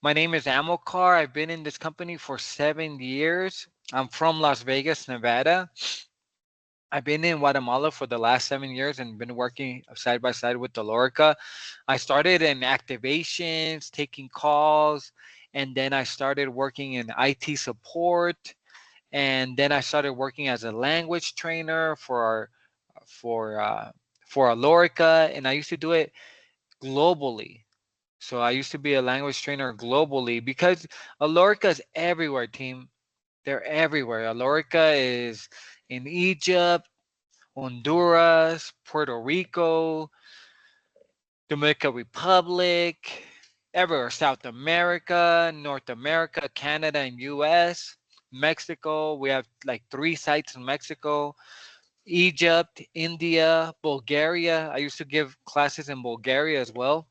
My name is Amilcar. I've been in this company for 7 years. I'm from Las Vegas, Nevada. I've been in Guatemala for the last 7 years and been working side by side with Dolorica. I started in activations, taking calls, and then I started working in IT support, and then I started working as a language trainer for uh, for Alorica, and I used to do it globally. So I used to be a language trainer globally because Alorica is everywhere, team. They're everywhere. Alorica is in Egypt, Honduras, Puerto Rico, Dominican Republic, everywhere, South America, North America, Canada, and US, Mexico. We have like 3 sites in Mexico, Egypt, India, Bulgaria. I used to give classes in Bulgaria as well.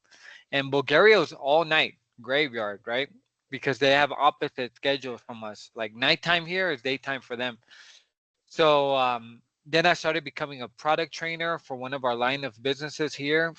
And Bulgaria was all night graveyard, right? Because they have opposite schedules from us. Like nighttime here is daytime for them. So then I started becoming a product trainer for one of our line of businesses here.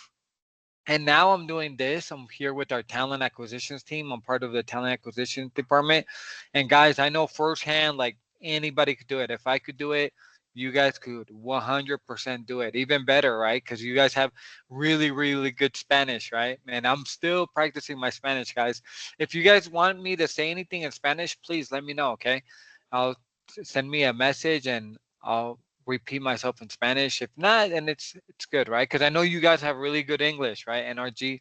And now I'm doing this. I'm here with our talent acquisitions team. I'm part of the talent acquisition department. And guys, I know firsthand, like anybody could do it. If I could do it, you guys could 100% do it. Even better, right? Because you guys have really, really good Spanish, right? And I'm still practicing my Spanish, guys. If you guys want me to say anything in Spanish, please let me know, okay? I'll send me a message and I'll repeat myself in Spanish. If not, then it's good, right? Because I know you guys have really good English, right? NRG,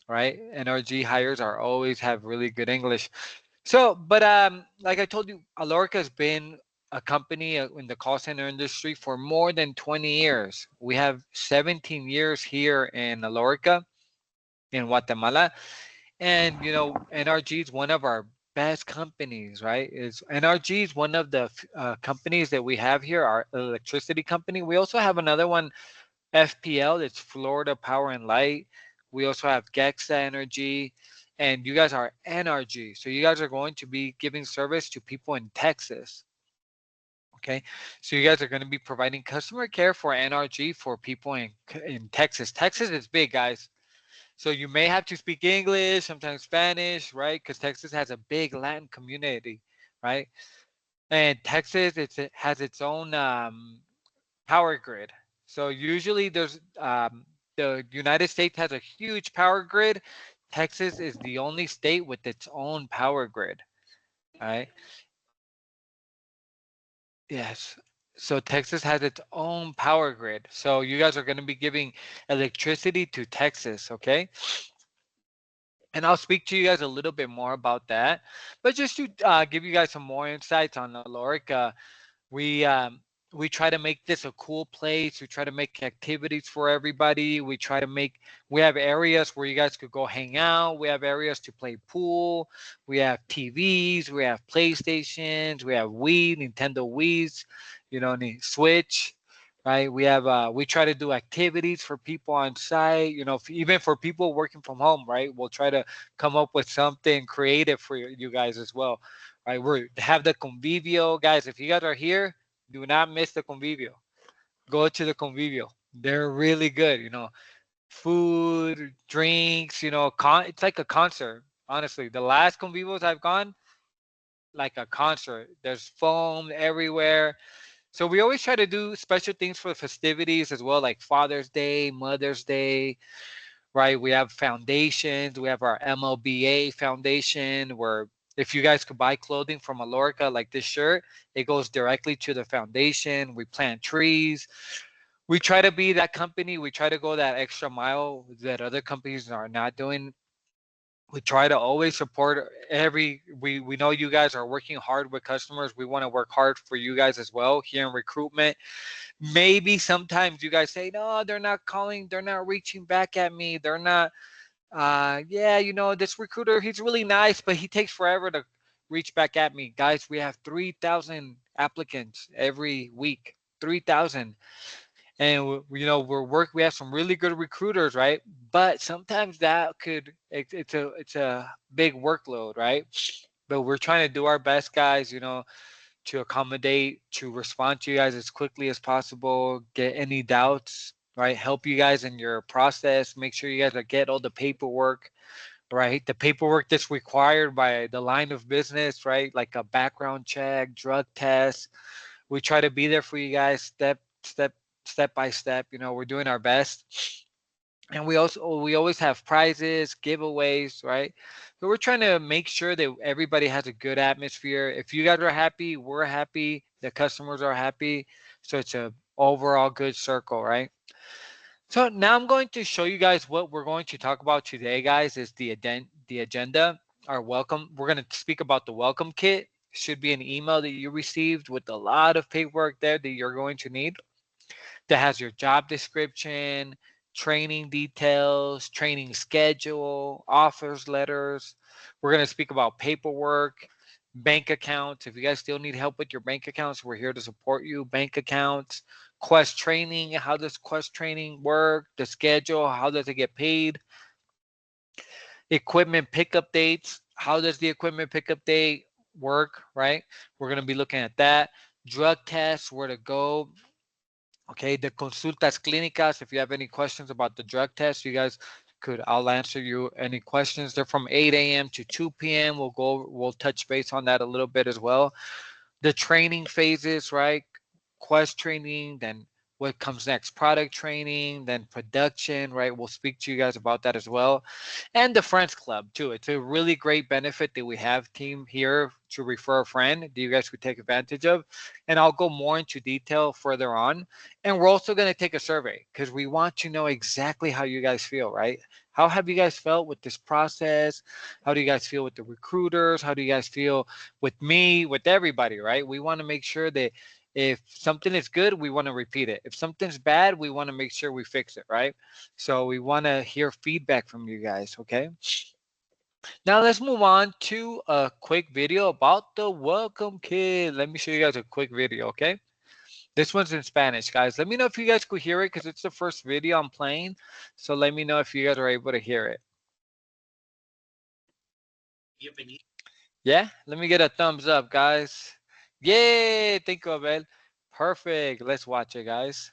right? NRG hires are always have really good English. So, but like I told you, Alorica has been a company in the call center industry for more than 20 years. We have 17 years here in Alorica in Guatemala, and NRG is one of our best companies, right? Is NRG is one of the companies that we have here, our electricity company. We also have another one, FPL, it's Florida Power and Light. We also have Gexa Energy, and you guys are NRG. So you guys are going to be giving service to people in Texas. Okay, so you guys are going to be providing customer care for NRG for people in Texas. Texas is big, guys. So you may have to speak English, sometimes Spanish, right? Because Texas has a big Latin community, right? And Texas, it has its own power grid. So usually the United States has a huge power grid. Texas is the only state with its own power grid, right? Yes. So Texas has its own power grid. So you guys are going to be giving electricity to Texas, okay? And I'll speak to you guys a little bit more about that. But just to give you guys some more insights on Alorica, we um, we try to make this a cool place. We try to make activities for everybody. We have areas where you guys could go hang out. We have areas to play pool. We have TVs. We have PlayStations. We have Wii, Nintendo Wii's, Switch. Right, we try to do activities for people on site. Even for people working from home. Right, we'll try to come up with something creative for you guys as well. Right, we have the convivio, guys. If you guys are here, do not miss the convivio. Go to the convivio. They're really good. Food, drinks. It's like a concert. Honestly, the last convivios I've gone, like a concert. There's foam everywhere. So we always try to do special things for the festivities as well, like Father's Day, Mother's Day, right? We have foundations. We have our MLBA foundation where if you guys could buy clothing from Alorica like this shirt, it goes directly to the foundation. We plant trees. We try to be that company. We try to go that extra mile that other companies are not doing. We try to always support we know you guys are working hard with customers. We want to work hard for you guys as well here in recruitment. Maybe sometimes you guys say, no, they're not calling, they're not reaching back at me, they're not yeah, this recruiter, he's really nice, but he takes forever to reach back at me. Guys, we have 3,000 applicants every week. 3,000. And we have some really good recruiters, right? But sometimes it's a big workload, right? But we're trying to do our best, guys, to accommodate, to respond to you guys as quickly as possible, get any doubts, right? Help you guys in your process, make sure you guys get all the paperwork, right? The paperwork that's required by the line of business, right? Like a background check, drug test. We try to be there for you guys step by step. You know, we're doing our best. And we always have prizes, giveaways, right? So we're trying to make sure that everybody has a good atmosphere. If you guys are happy, we're happy, the customers are happy. So it's a overall good circle, right? So now I'm going to show you guys what we're going to talk about today, guys, is the agenda, our welcome. We're going to speak about the welcome kit. Should be an email that you received with a lot of paperwork there that you're going to need, that has your job description, training details, training schedule, offers letters. We're going to speak about paperwork, bank accounts. If you guys still need help with your bank accounts, we're here to support you. Bank accounts, Quest training. How does Quest training work? The schedule. How does it get paid? Equipment pickup dates. How does the equipment pickup date work? Right. We're going to be looking at that. Drug tests, where to go. Okay, the consultas clínicas. If you have any questions about the drug test, you guys could. I'll answer you any questions. They're from 8 a.m. to 2 p.m. We'll touch base on that a little bit as well. The training phases, right? Quest training, then what comes next? Product training, then production, right? We'll speak to you guys about that as well. And the Friends Club, too. It's a really great benefit that we have team here to refer a friend that you guys could take advantage of. And I'll go more into detail further on. And we're also going to take a survey because we want to know exactly how you guys feel, right? How have you guys felt with this process? How do you guys feel with the recruiters? How do you guys feel with me, with everybody, right? We want to make sure that if something is good, we want to repeat it. If something's bad, we want to make sure we fix it, right? So we want to hear feedback from you guys, okay? Now let's move on to a quick video about the welcome kit. Let me show you guys a quick video, okay? This one's in Spanish, guys. Let me know if you guys could hear it because it's the first video I'm playing. So let me know if you guys are able to hear it. Yeah, let me get a thumbs up, guys. Yay! Thank you, Abel. Perfect. Let's watch it, guys.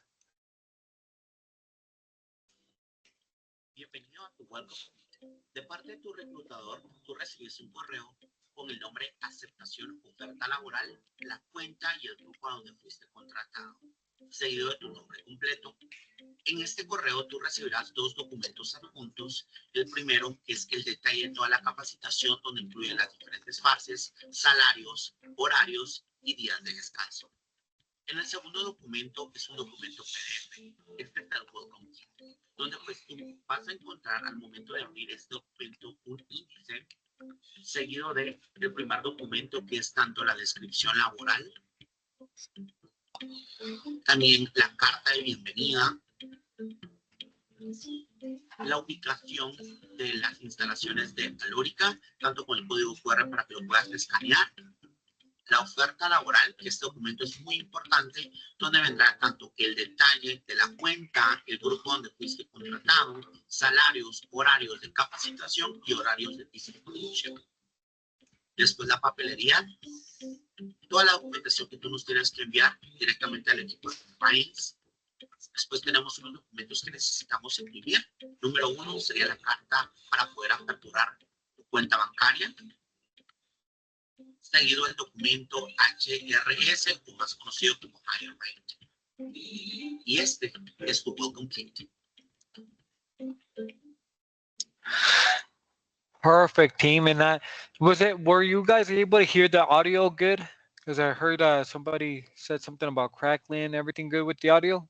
Perfect, team. And that was it. Were you guys able to hear the audio good? Because I heard somebody said something about crackling. Everything good with the audio?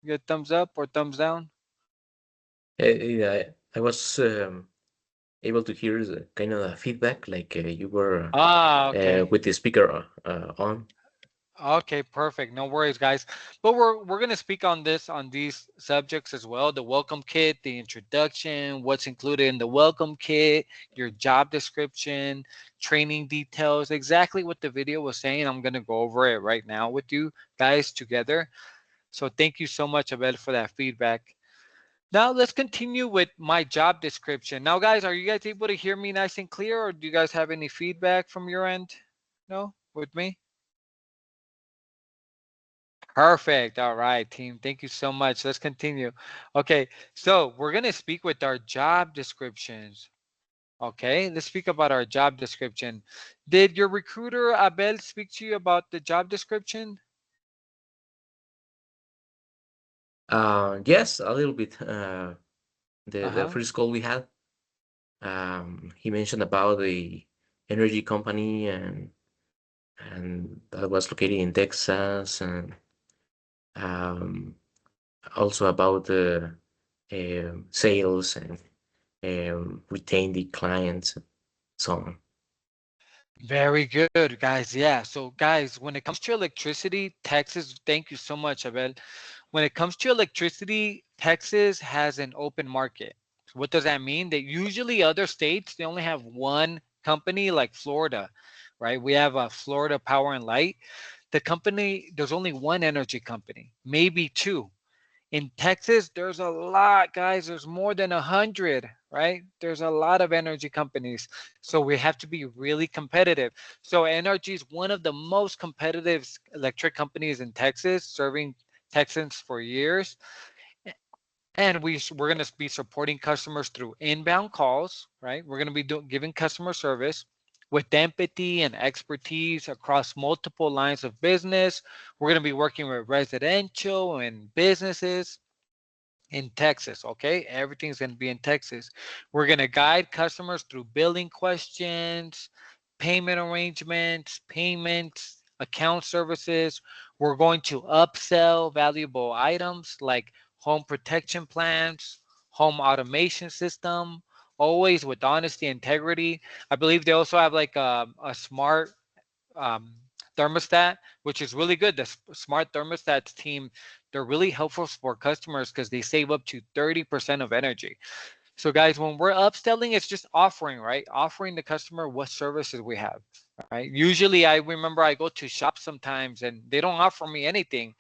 You get thumbs up or thumbs down? I was able to hear the kind of a feedback, like you were Ah, okay. with the speaker on. Okay, perfect. No worries, guys. But we're gonna speak on this on these subjects as well. The welcome kit, the introduction, what's included in the welcome kit, your job description, training details, exactly what the video was saying. I'm gonna go over it right now with you guys together. So thank you so much, Abel, for that feedback. Now let's continue with my job description. Now, guys, are you guys able to hear me nice and clear, or do you guys have any feedback from your end? No, with me? Perfect. All right, team. Thank you so much. Let's continue. Okay, so we're going to speak with our job descriptions. Okay, let's speak about our job description. Did your recruiter Abel speak to you about the job description? Yes, a little bit. The Uh-huh. first call we had, he mentioned about the energy company and that was located in Texas, and um, also about the sales and retain the clients, so on. Very good, guys. Yeah. So, guys, when it comes to electricity, Texas, thank you so much, Abel. When it comes to electricity, Texas has an open market. What does that mean? That usually other states, they only have one company, like Florida, right? We have a Florida Power and Light. The company, there's only one energy company, maybe two. In Texas, there's a lot, guys. There's more than 100, right? There's a lot of energy companies. So we have to be really competitive. So NRG is one of the most competitive electric companies in Texas, serving Texans for years. And we're going to be supporting customers through inbound calls, right? We're going to be giving customer service with empathy and expertise across multiple lines of business. We're going to be working with residential and businesses in Texas, okay? Everything's going to be in Texas. We're going to guide customers through billing questions, payment arrangements, payments, account services. We're going to upsell valuable items like home protection plans, home automation system, always with honesty, integrity. I believe they also have like a smart um, thermostat, which is really good. The smart thermostats team, they're really helpful for customers because they save up to 30% of energy. So, guys, when we're upselling, it's just offering, right? Offering the customer what services we have, right? Usually, I remember I go to shops sometimes and they don't offer me anything,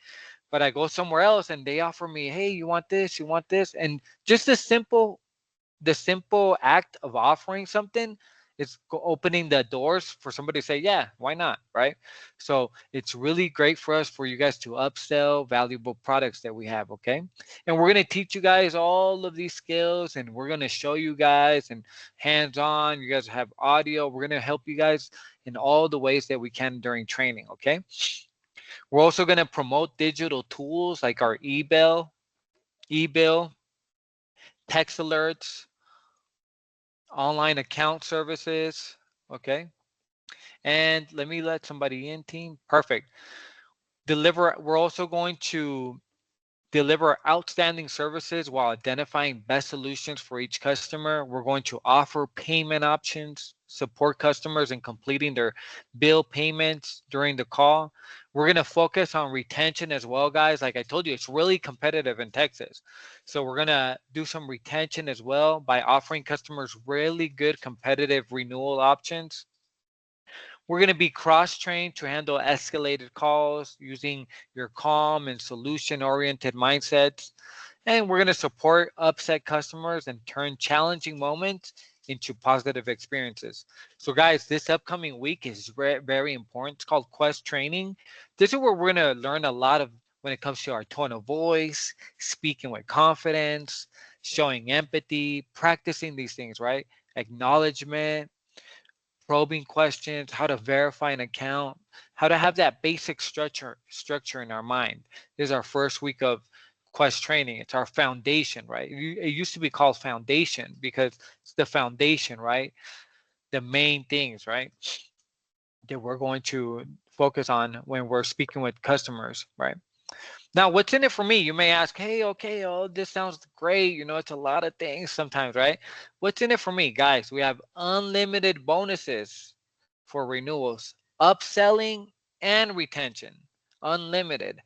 but I go somewhere else and they offer me, hey, you want this, you want this, and just the simple act of offering something is opening the doors for somebody to say, yeah, why not? Right. So it's really great for us, for you guys to upsell valuable products that we have. Okay. And we're going to teach you guys all of these skills and we're going to show you guys and hands on. You guys have audio. We're going to help you guys in all the ways that we can during training. Okay. We're also going to promote digital tools like our e-bill, text alerts, online account services. Okay. And let me let somebody in, team. Perfect. We're also going to deliver outstanding services while identifying best solutions for each customer. We're going to offer payment options, support customers in completing their bill payments during the call. We're going to focus on retention as well, guys. Like I told you, it's really competitive in Texas. So we're going to do some retention as well by offering customers really good competitive renewal options. We're going to be cross trained to handle escalated calls using your calm and solution oriented mindsets. And we're going to support upset customers and turn challenging moments into positive experiences. So, guys, this upcoming week is very important. It's called Quest Training. This is where we're going to learn a lot of when it comes to our tone of voice, speaking with confidence, showing empathy, practicing these things, right? Acknowledgement, probing questions, how to verify an account, how to have that basic structure in our mind. This is our first week of Quest training. It's our foundation, right? It used to be called foundation because it's the foundation, right? The main things, right? That we're going to focus on when we're speaking with customers, right? Now, what's in it for me? You may ask, hey, okay, oh, this sounds great. You know, it's a lot of things sometimes, right? What's in it for me? Guys, we have unlimited bonuses for renewals, upselling, and retention. Unlimited.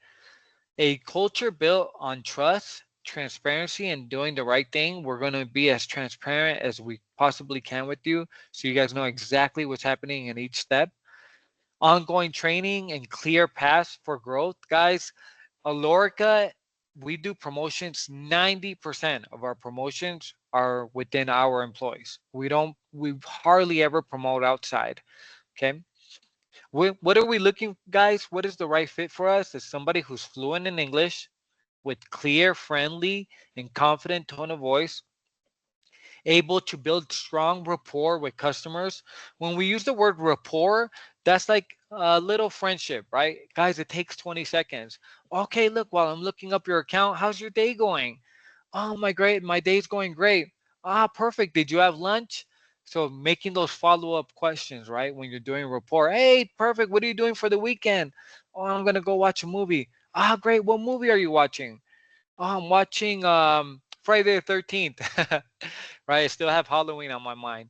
A culture built on trust, transparency, and doing the right thing. We're going to be as transparent as we possibly can with you so you guys know exactly what's happening in each step. Ongoing training and clear paths for growth. Guys, Alorica, we do promotions. 90% of our promotions are within our employees. We hardly ever promote outside. Okay. What are we looking, guys? What is the right fit for us? Is somebody who's fluent in English with clear, friendly, and confident tone of voice, able to build strong rapport with customers. When we use the word rapport, that's like a little friendship, right? Guys, it takes 20 seconds. Okay, look, while I'm looking up your account, how's your day going? Oh, my day's going great. Ah, perfect. Did you have lunch? So making those follow-up questions, right? When you're doing rapport. Hey, perfect. What are you doing for the weekend? Oh, I'm gonna go watch a movie. Ah, great. What movie are you watching? Oh, I'm watching Friday the 13th. Right? I still have Halloween on my mind.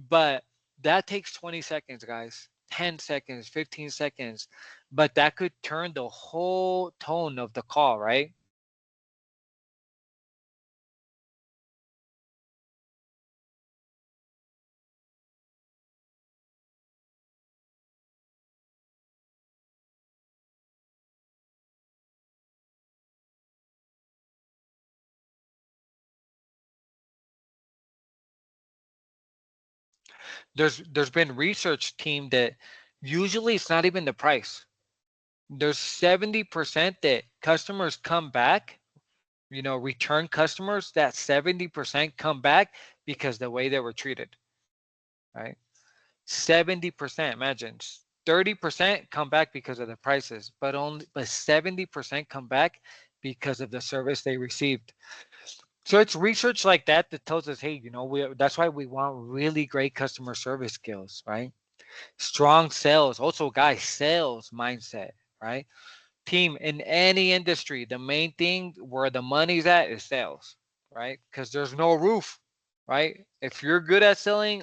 But that takes 20 seconds, guys. 10 seconds, 15 seconds. But that could turn the whole tone of the call, right? There's been research team that usually it's not even the price. There's 70% that customers come back, return customers, that 70% come back because the way they were treated, right? 70%, imagine. 30% come back because of the prices, but 70% come back because of the service they received. So it's research like that that tells us, hey, that's why we want really great customer service skills, right? Strong sales. Also, guys, sales mindset, right? Team in any industry, the main thing where the money's at is sales, right? Because there's no roof, right? If you're good at selling,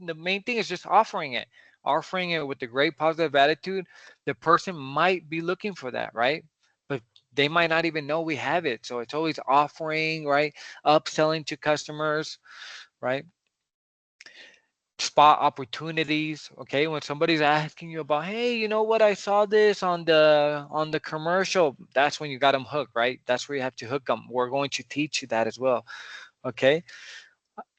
the main thing is just offering it with a great positive attitude. The person might be looking for that, right? But they might not even know we have it. So it's always offering, right? Upselling to customers, right? Spot opportunities. Okay, when somebody's asking you about, hey, you know what, I saw this on the commercial, that's when you got them hooked, right? That's where you have to hook them. We're going to teach you that as well. Okay,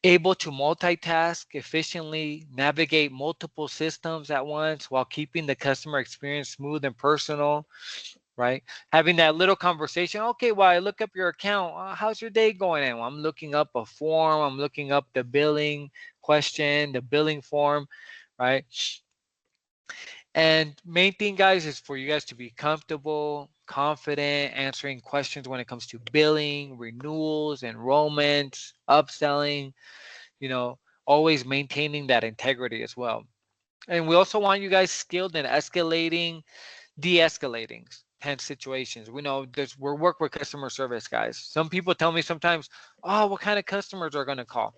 able to multitask efficiently, navigate multiple systems at once while keeping the customer experience smooth and personal, right? Having that little conversation. Okay, well, I look up your account. How's your day going? And I'm looking up a form. I'm looking up the billing question, the billing form, right? And main thing, guys, is for you guys to be comfortable, confident, answering questions when it comes to billing, renewals, enrollments, upselling, you know, always maintaining that integrity as well. And we also want you guys skilled in escalating, de-escalating tense situations. We know we're work with customer service, guys. Some people tell me sometimes, oh, what kind of customers are going to call?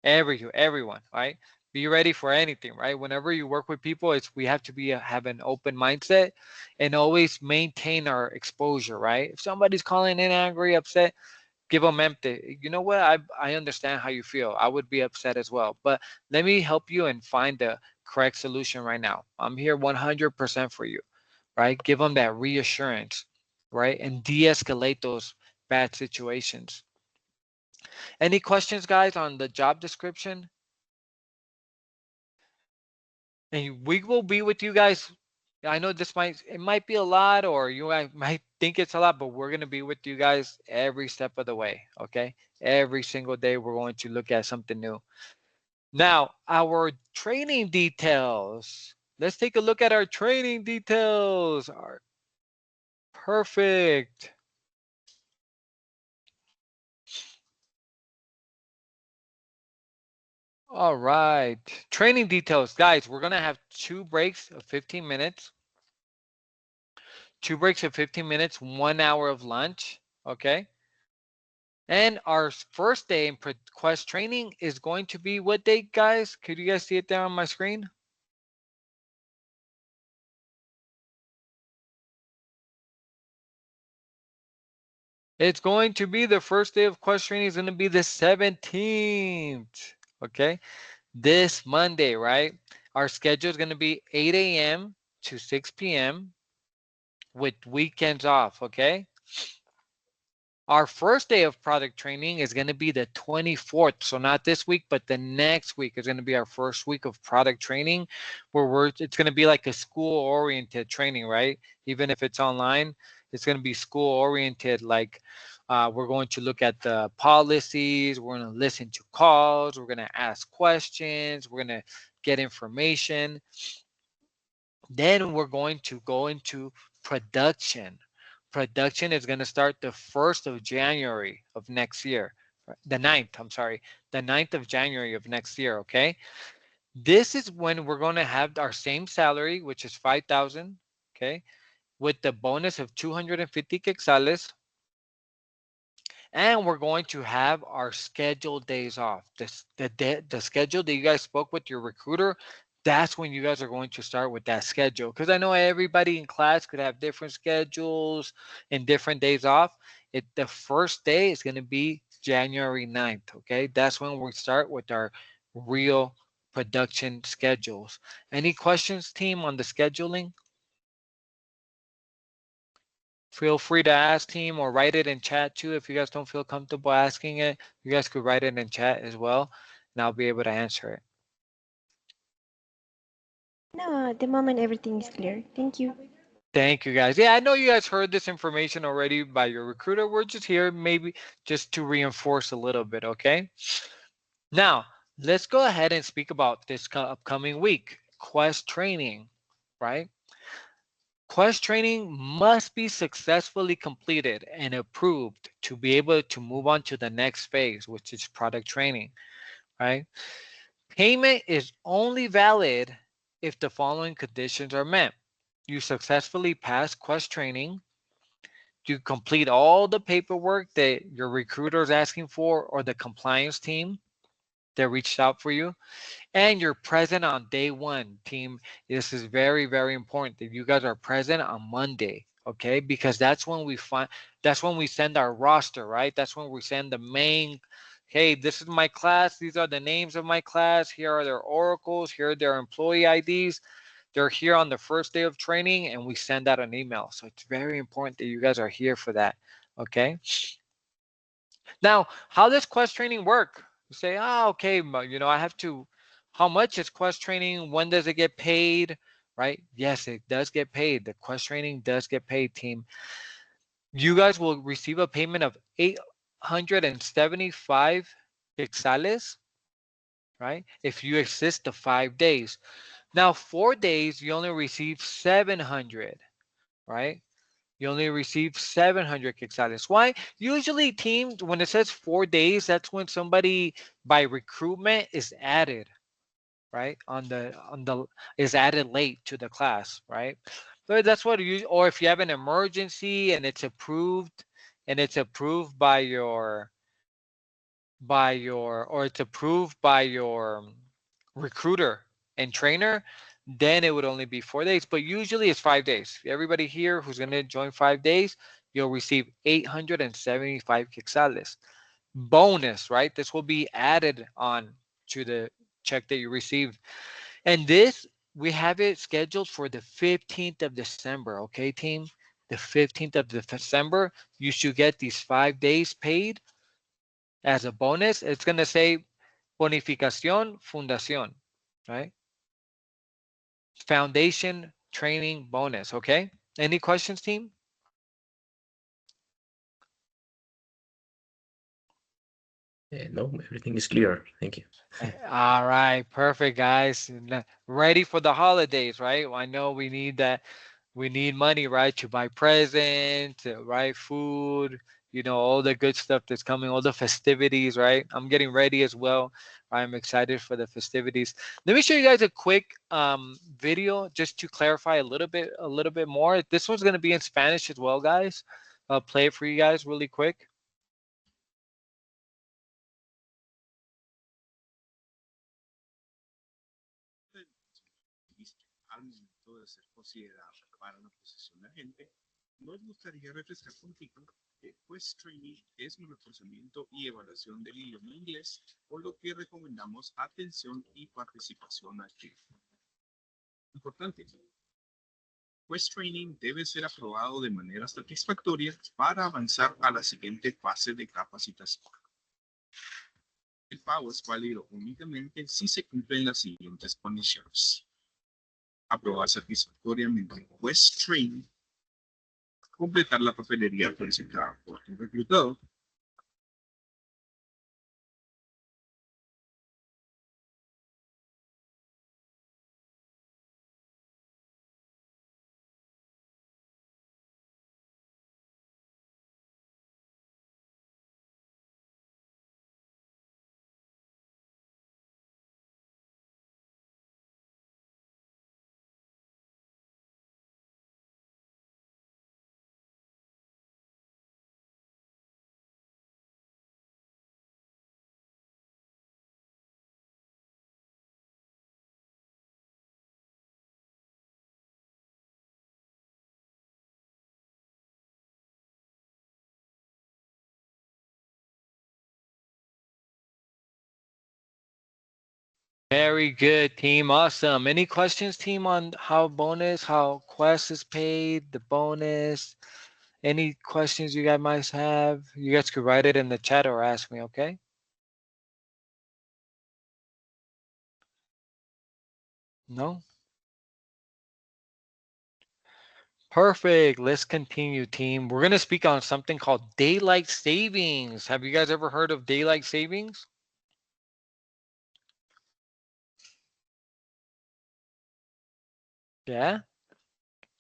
Everyone, right? Be ready for anything, right? Whenever you work with people, we have to have an open mindset and always maintain our exposure, right? If somebody's calling in angry, upset, give them empty. You know what? I understand how you feel. I would be upset as well. But let me help you and find the correct solution right now. I'm here 100% for you, right? Give them that reassurance, right? And de-escalate those bad situations. Any questions, guys, on the job description? And we will be with you guys. I know it might be a lot, or you guys might think it's a lot, but we're gonna be with you guys every step of the way. Okay, every single day we're going to look at something new. Now, our training details. Let's take a look at our training details. Perfect. All right. Training details. Guys, we're going to have 2 breaks of 15 minutes. 2 breaks of 15 minutes, 1 hour of lunch. Okay. And our first day in Quest training is going to be what date, guys? Could you guys see it there on my screen? It's going to be the first day of Quest training is going to be the 17th. Okay. This Monday, right? Our schedule is going to be 8 a.m. to 6 p.m. with weekends off. Okay. Our first day of product training is going to be the 24th. So not this week, but the next week is going to be our first week of product training where it's going to be like a school oriented training, right? Even if it's online, it's going to be school oriented, like We're going to look at the policies. We're going to listen to calls. We're going to ask questions. We're going to get information. Then we're going to go into production. Production is going to start the 1st of January of next year. The 9th, I'm sorry, the 9th of January of next year, okay? This is when we're going to have our same salary, which is 5,000, okay? With the bonus of 250 quetzales, and we're going to have our scheduled days off. The schedule that you guys spoke with your recruiter, that's when you guys are going to start with that schedule. Because I know everybody in class could have different schedules and different days off. The first day is going to be January 9th. Okay, that's when we start with our real production schedules. Any questions, team, on the scheduling? Feel free to ask team or write it in chat too. If you guys don't feel comfortable asking it, you guys could write it in chat as well, and I'll be able to answer it. No, at the moment everything is clear. Thank you. Thank you guys. Yeah, I know you guys heard this information already by your recruiter. We're just here maybe just to reinforce a little bit, okay? Now, let's go ahead and speak about this upcoming week, Quest training, right? Quest training must be successfully completed and approved to be able to move on to the next phase, which is product training, right? Payment is only valid if the following conditions are met. You successfully pass Quest training, you complete all the paperwork that your recruiter is asking for or the compliance team that reached out for you, and you're present on day one, team. This is very, very important that you guys are present on Monday, okay? Because that's when we send our roster, right? That's when we send the main, hey, this is my class. These are the names of my class. Here are their oracles. Here are their employee IDs. They're here on the first day of training, and we send out an email. So it's very important that you guys are here for that, okay? Now, how does Quest training work? You say, oh, okay, I have to, how much is Quest training? When does it get paid? Right? Yes, it does get paid. The Quest training does get paid, team. You guys will receive a payment of 875 quetzales, right? If you assist the 5 days. Now, 4 days, you only receive 700, right? You only receive 700 quetzales. Why? Usually teams, when it says 4 days, that's when somebody by recruitment is added, right? On the is added late to the class, right? But that's what you, or if you have an emergency and it's approved or it's approved by your recruiter and trainer, then it would only be 4 days. But usually it's 5 days. Everybody here who's going to join 5 days, you'll receive 875 quetzales. Bonus, right? This will be added on to the check that you received. And this, we have it scheduled for the 15th of December. Okay, team? The 15th of December, you should get these 5 days paid as a bonus. It's going to say bonificación fundación, right? Foundation training bonus. Okay. Any questions, team? No, everything is clear. Thank you. All right. Perfect, guys. Ready for the holidays, right? I know we need that. We need money, right? To buy presents, right? Food, all the good stuff that's coming, all the festivities, right? I'm getting ready as well. I'm excited for the festivities. Let me show you guys a quick video just to clarify a little bit more. This one's going to be in Spanish as well, guys. I'll play it for you guys really quick. Al momento de ser considerada para una posición de agente, nos gustaría refrescar contigo que Quest Training es un reforzamiento y evaluación del idioma inglés, por lo que recomendamos atención y participación activa. Importante, Quest Training debe ser aprobado de manera satisfactoria para avanzar a la siguiente fase de capacitación. El pago es válido únicamente si se cumplen las siguientes condiciones: aprobar satisfactoriamente Quest Training, completar la papelería solicitada por tu reclutado. Very good, team. Awesome. Any questions, team, on how Quest is paid, the bonus? Any questions you guys might have? You guys could write it in the chat or ask me, okay? No? Perfect. Let's continue, team. We're going to speak on something called daylight savings. Have you guys ever heard of daylight savings? Yeah?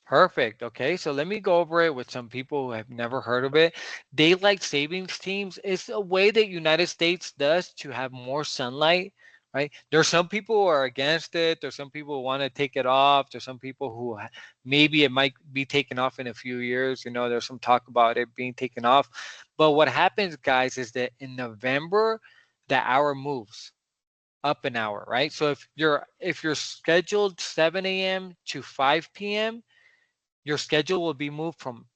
Perfect. Okay, so let me go over it with some people who have never heard of it. Daylight savings teams is a way that United States does to have more sunlight, right? There's some people who are against it. There's some people who want to take it off. There's some people who maybe it might be taken off in a few years. You know, there's some talk about it being taken off. But what happens, guys, is that in November, the hour moves up an hour, right? So if you're scheduled 7 a.m. to 5 p.m., your schedule will be moved from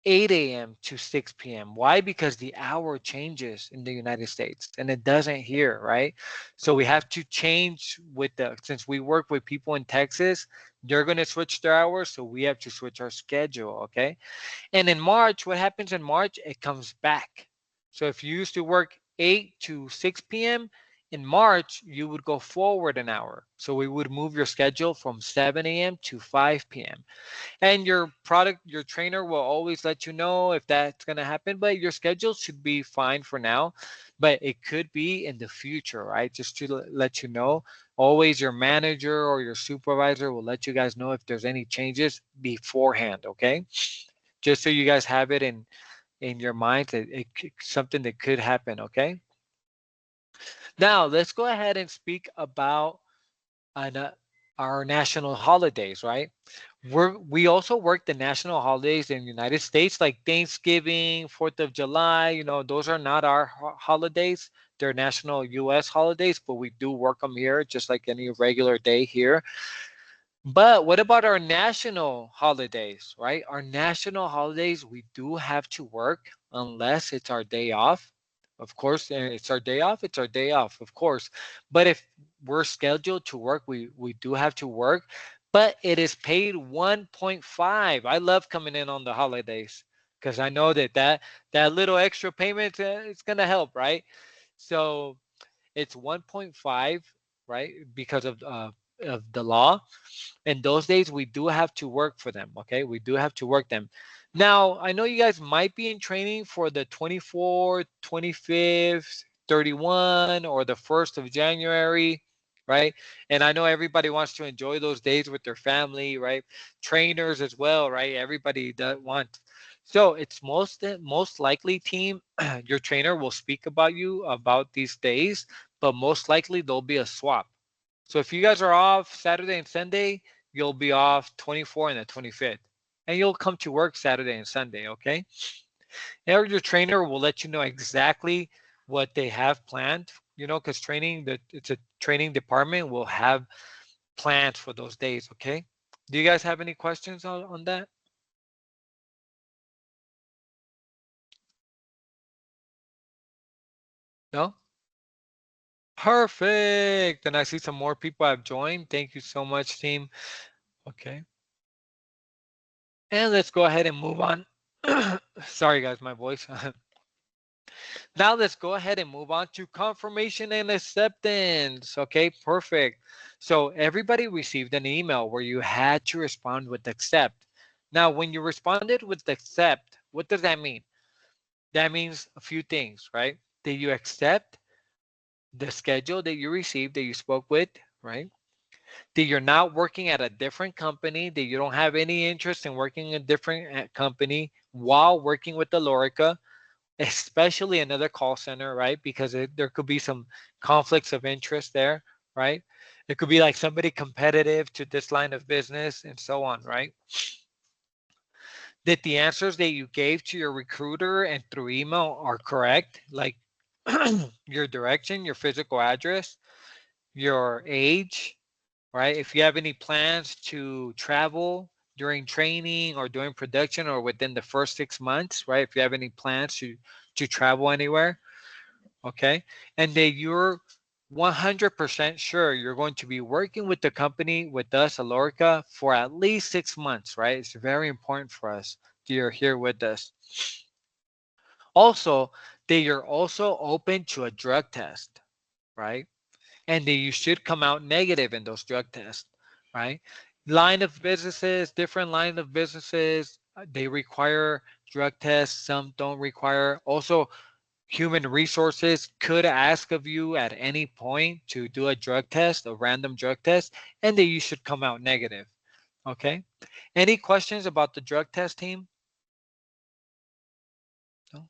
8 a.m. to 6 p.m. Why? Because the hour changes in the United States and it doesn't here, right? So we have to change since we work with people in Texas, they're going to switch their hours. So we have to switch our schedule, okay? And in March, what happens in March? It comes back. So if you used to work 8 to 6 p.m., in March, you would go forward an hour. So we would move your schedule from 7 a.m. to 5 p.m. And your trainer will always let you know if that's going to happen, but your schedule should be fine for now, but it could be in the future, right? Just to let you know, always your manager or your supervisor will let you guys know if there's any changes beforehand, okay? Just so you guys have it in your mind that something that could happen, okay? Now, let's go ahead and speak about on our national holidays, right? We also work the national holidays in the United States, like Thanksgiving, 4th of July. You know, those are not our holidays. They're national U.S. holidays, but we do work them here just like any regular day here. But what about our national holidays, right? Our national holidays, we do have to work unless it's our day off. Of course, it's our day off. It's our day off, of course. But if we're scheduled to work, we do have to work. But it is paid 1.5. I love coming in on the holidays because I know that little extra payment it's gonna help, right? So it's 1.5, right? Because of the law. And those days we do have to work for them, okay? We do have to work them. Now, I know you guys might be in training for the 24th, 25th, 31, or the 1st of January, right? And I know everybody wants to enjoy those days with their family, right? Trainers as well, right? Everybody does want. So it's most likely, team, your trainer will speak about these days, but most likely there'll be a swap. So if you guys are off Saturday and Sunday, you'll be off 24 and the 25th. And you'll come to work Saturday and Sunday, okay? And your trainer will let you know exactly what they have planned, you know, because it's a training department will have plans for those days, okay? Do you guys have any questions on that? No? Perfect. And I see some more people have joined. Thank you so much, team. Okay. And let's go ahead and move on. Sorry, guys, my voice. Now let's go ahead and move on to confirmation and acceptance. Okay, perfect. So everybody received an email where you had to respond with accept. Now, when you responded with accept, what does that mean? That means a few things, right? That you accept the schedule that you received, that you spoke with, right? That you're not working at a different company, that you don't have any interest in working in a different company while working with the Lorica, especially another call center, right? Because there could be some conflicts of interest there, right? It could be like somebody competitive to this line of business and so on, right? That the answers that you gave to your recruiter and through email are correct, like your direction, your physical address, your age, right? If you have any plans to travel during training or during production or within the first 6 months, right? If you have any plans to travel anywhere, okay? And that you're 100% sure you're going to be working with the company with us, Alorica, for at least 6 months, right? It's very important for us that you're here with us. Also, that you're also open to a drug test, right? And that you should come out negative in those drug tests, right? Line of businesses, different line of businesses, they require drug tests, some don't require. Also, human resources could ask of you at any point to do a drug test, a random drug test, and that you should come out negative. Okay. Any questions about the drug test, team? No?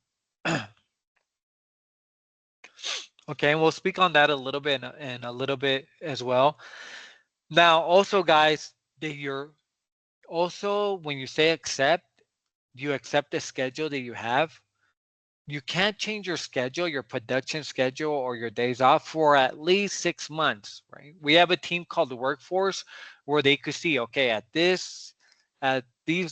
Okay, and we'll speak on that a little bit in a little bit as well. Now, also, guys, that you're also when you say accept, you accept the schedule that you have. You can't change your schedule, your production schedule, or your days off for at least 6 months, right? We have a team called the workforce where they could see, okay, at these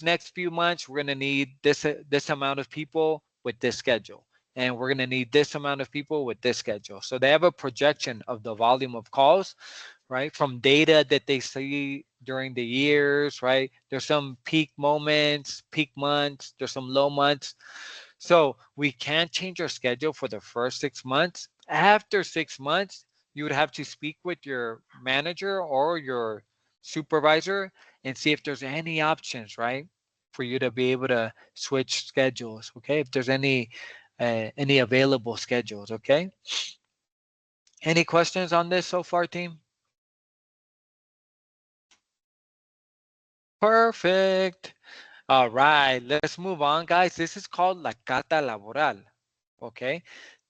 next few months, we're gonna need this amount of people with this schedule, and we're gonna need this amount of people with this schedule. So they have a projection of the volume of calls, right? From data that they see during the years, right? There's some peak moments, peak months, there's some low months. So we can't change our schedule for the first 6 months. After 6 months, you would have to speak with your manager or your supervisor and see if there's any options, right? For you to be able to switch schedules, okay? If there's any available schedules, okay? Any questions on this so far, team? Perfect. All right, let's move on, guys. This is called la carta laboral. Okay,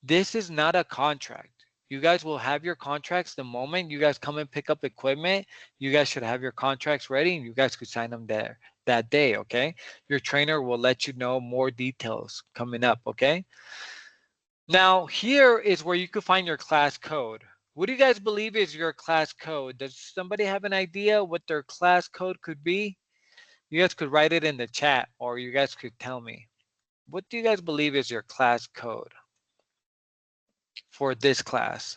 this is not a contract. You guys will have your contracts the moment you guys come and pick up equipment. You guys should have your contracts ready and you guys could sign them there that day. Okay, your trainer will let you know more details coming up. Okay, now here is where you could find your class code. What do you guys believe is your class code? Does somebody have an idea what their class code could be? You guys could write it in the chat or you guys could tell me. What do you guys believe is your class code for this class?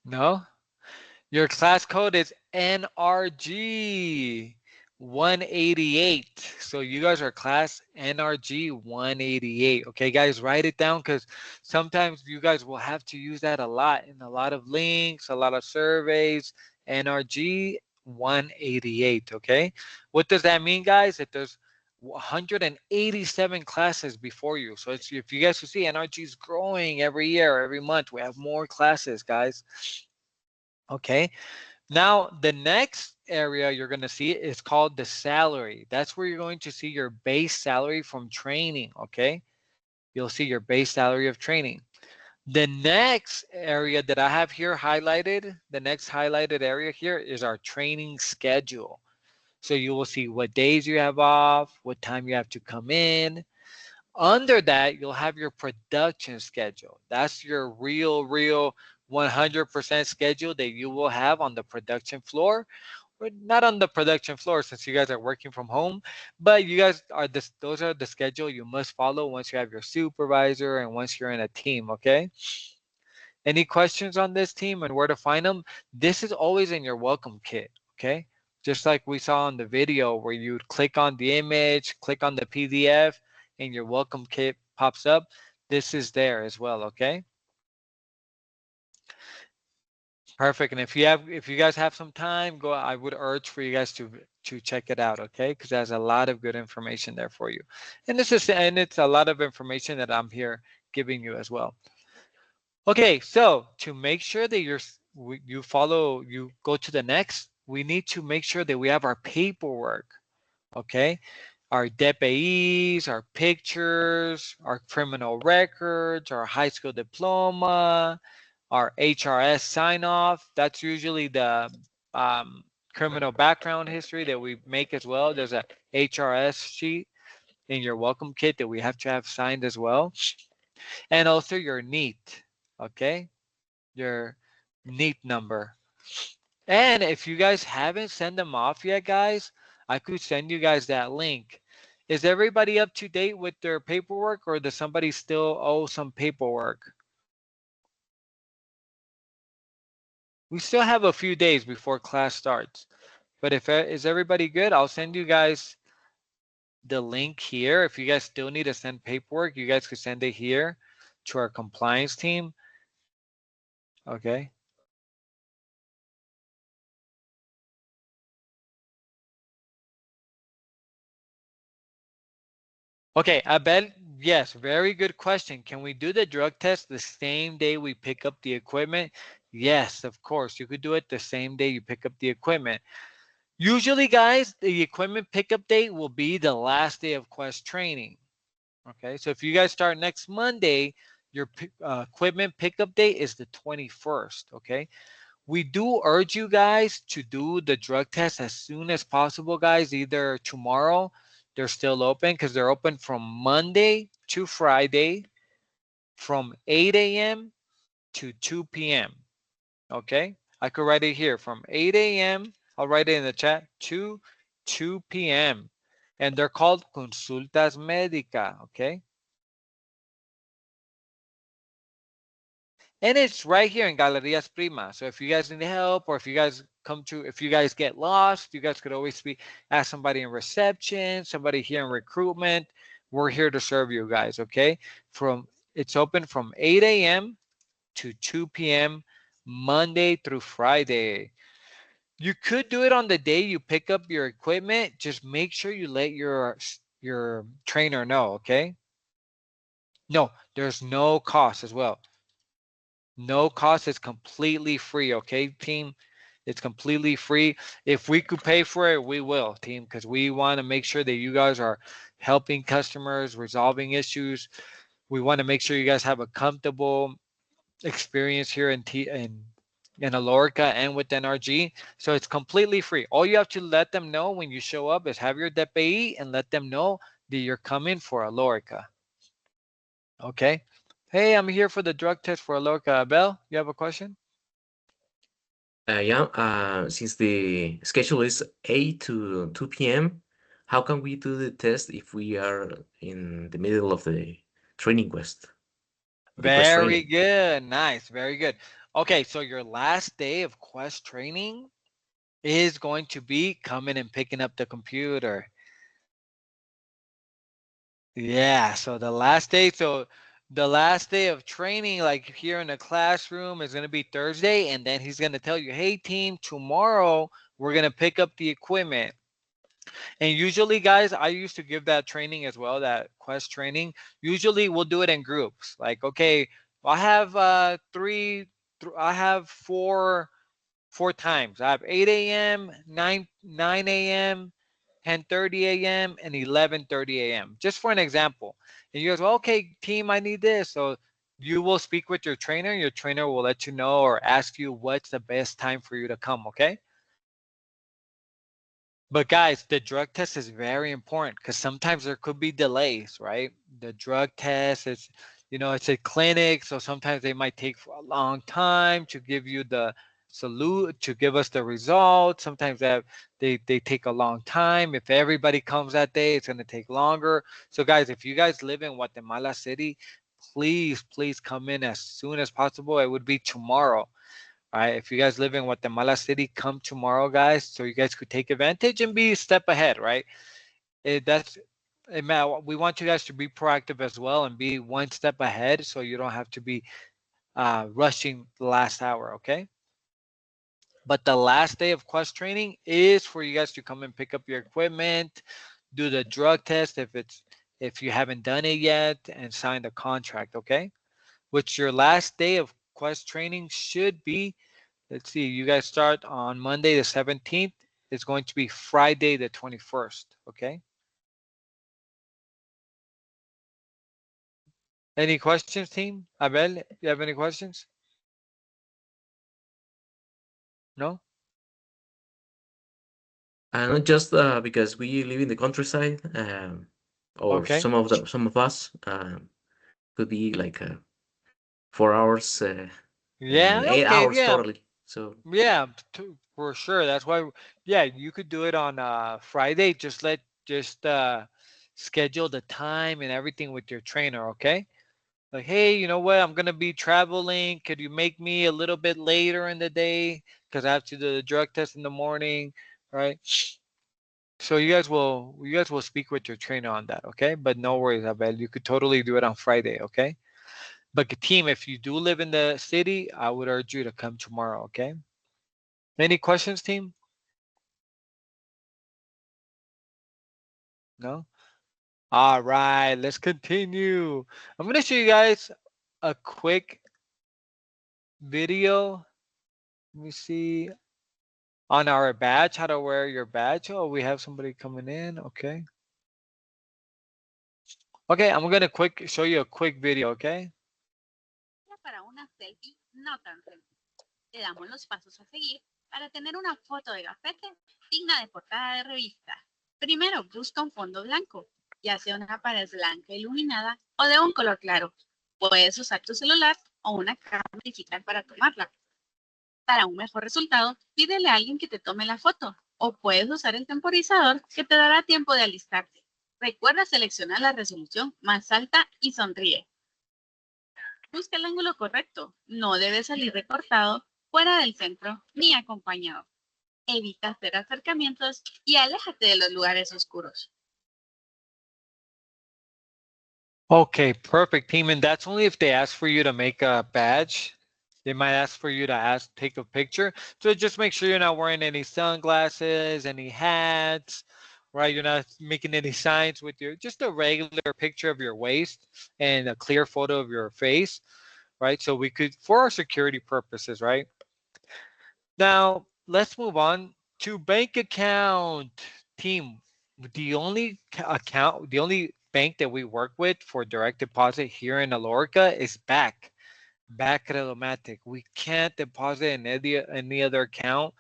No? Your class code is NRG 188. So you guys are class NRG 188. Okay, guys, write it down because sometimes you guys will have to use that a lot in a lot of links, a lot of surveys. NRG 188. Okay, what does that mean, guys? That there's 187 classes before you. So it's, if you guys can see, NRG is growing every year, every month. We have more classes, guys. Okay. Now, the next area you're going to see is called the salary. That's where you're going to see your base salary from training. Okay. You'll see your base salary of training. The next area that I have here highlighted, the next highlighted area here is our training schedule. So you will see what days you have off, what time you have to come in. Under that, you'll have your production schedule. That's your real 100% schedule that you will have on the production floor. Or not on the production floor since you guys are working from home, but you guys are this, those are the schedule you must follow once you have your supervisor and once you're in a team, okay? Any questions on this team and where to find them? This is always in your welcome kit, okay? Just like we saw in the video where you click on the image, click on the PDF, and your welcome kit pops up. this is there as well, okay? Perfect. And if you guys have some time, go. I would urge for you guys to check it out, okay? Because there's a lot of good information there for you, and it's a lot of information that I'm here giving you as well. Okay, so to make sure that you go to the next, we need to make sure that we have our paperwork, okay? Our DPIs, our pictures, our criminal records, our high school diploma, our HRS sign off. That's usually the criminal background history that we make as well. There's a HRS sheet in your welcome kit that we have to have signed as well. And also your NEAT, okay? Your NEAT number. And if you guys haven't sent them off yet, guys, I could send you guys that link. Is everybody up to date with their paperwork, or does somebody still owe some paperwork? We still have a few days before class starts. But if is everybody good, I'll send you guys the link here. If you guys still need to send paperwork, you guys could send it here to our compliance team. Okay. Okay, I bet, yes, very good question. Can we do the drug test the same day we pick up the equipment? Yes, of course. You could do it the same day you pick up the equipment. Usually, guys, the equipment pickup date will be the last day of Quest training. Okay, so if you guys start next Monday, your equipment pickup date is the 21st. Okay, we do urge you guys to do the drug test as soon as possible, guys. Either tomorrow, they're still open because they're open from Monday to Friday from 8 a.m. to 2 p.m. Okay, I could write it here from 8 a.m. I'll write it in the chat to 2 p.m. And they're called consultas médicas. Okay. And it's right here in Galerías Prima. So if you guys need help, or if you guys if you guys get lost, you guys could always ask somebody in reception, somebody here in recruitment. We're here to serve you guys, okay? It's open from 8 a.m. to 2 p.m. Monday through Friday. You could do it on the day you pick up your equipment. Just make sure you let your trainer know, okay? No, there's no cost as well. No cost. Is completely free, okay, team? It's completely free. If we could pay for it, we will, team, because we want to make sure that you guys are helping customers, resolving issues. We want to make sure you guys have a comfortable experience here in Alorica and with NRG. So it's completely free. All you have to let them know when you show up is have your DPI and let them know that you're coming for Alorica. Okay. Hey, I'm here for the drug test for Alorica. Bell, you have a question? Yeah, since the schedule is 8 to 2 p.m., how can we do the test if we are in the middle of the training quest? The quest Very training. good. Nice. Very good. Okay, so your last day of quest training is going to be coming and picking up the computer. Yeah, so the last day of training, like here in the classroom, is going to be Thursday, and then he's going to tell you, hey team, tomorrow we're going to pick up the equipment. And usually, guys, I used to give that training as well, that quest training. Usually we'll do it in groups. Like, okay, I have I have four times. I have 8 a.m., 9 a.m., 10:30 a.m., and 11:30 a.m. Just for an example. And you guys, well, okay, team, I need this. So you will speak with your trainer. Your trainer will let you know or ask you what's the best time for you to come, okay? But guys, the drug test is very important because sometimes there could be delays, right? The drug test is, it's a clinic, so sometimes they might take for a long time to give you the to give us the results. Sometimes they take a long time. If everybody comes that day, it's going to take longer. So guys, if you guys live in Guatemala City, please come in as soon as possible. It would be tomorrow. All right, if you guys live in Guatemala City, come tomorrow, guys, so you guys could take advantage and be a step ahead, right? That's we want you guys to be proactive as well and be one step ahead so you don't have to be rushing the last hour, okay? But the last day of quest training is for you guys to come and pick up your equipment, do the drug test if you haven't done it yet, and sign the contract, okay? Which your last day of quest training should be, let's see, you guys start on Monday the 17th. It's going to be Friday the 21st, okay? Any questions, team? Abel, you have any questions? No? Not just because we live in the countryside, or Okay. some of us could be like 4 hours, Yeah, 8 hours yeah. totally. So Yeah, for sure. That's why, yeah, you could do it on Friday. Just schedule the time and everything with your trainer, okay? Like, hey, you know what? I'm gonna be traveling. Could you make me a little bit later in the day? Because I have to do the drug test in the morning, right? So you guys will speak with your trainer on that, okay? But no worries, Abel. You could totally do it on Friday, okay? But team, if you do live in the city, I would urge you to come tomorrow, okay? Any questions, team? No? All right, let's continue. I'm going to show you guys a quick video. Let me see on our badge, how to wear your badge. Oh, we have somebody coming in. Okay. Okay, I'm going to show you a quick video, okay? Para una selfie no tan sencilla. Te damos los pasos a seguir para tener una foto de gafete digna de portada de revista. Primero, busca un fondo blanco, ya sea una pared blanca iluminada o de un color claro. Puedes usar tu celular o una cámara digital para tomarla. Para un mejor resultado, pídele a alguien que te tome la foto o puedes usar el temporizador que te dará tiempo de alistarte. Recuerda seleccionar la resolución más alta y sonríe. Busca el ángulo correcto. No debe salir recortado, fuera del centro ni acompañado. Evita hacer acercamientos y aléjate de los lugares oscuros. Okay, perfect, team. And that's only if they ask for you to make a badge. They might ask for you to take a picture. So just make sure you're not wearing any sunglasses, any hats, right? You're not making any signs with just a regular picture of your waist and a clear photo of your face, right? So we could, for our security purposes, right? Now, let's move on to bank account. Team, the only bank that we work with for direct deposit here in Alorica is Back Credomatic. We can't deposit in any other account.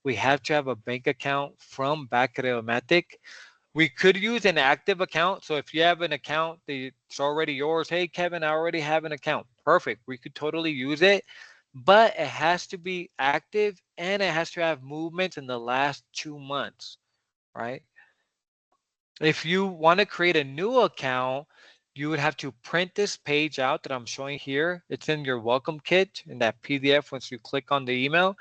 We have to have a bank account from Back Credomatic. We could use an active account. So if you have an account that's already yours, hey Kevin, I already have an account. Perfect. We could totally use it, but it has to be active and it has to have movements in the last 2 months, right? If you want to create a new account, you would have to print this page out that I'm showing here. It's in your welcome kit in that PDF. Once you click on the email,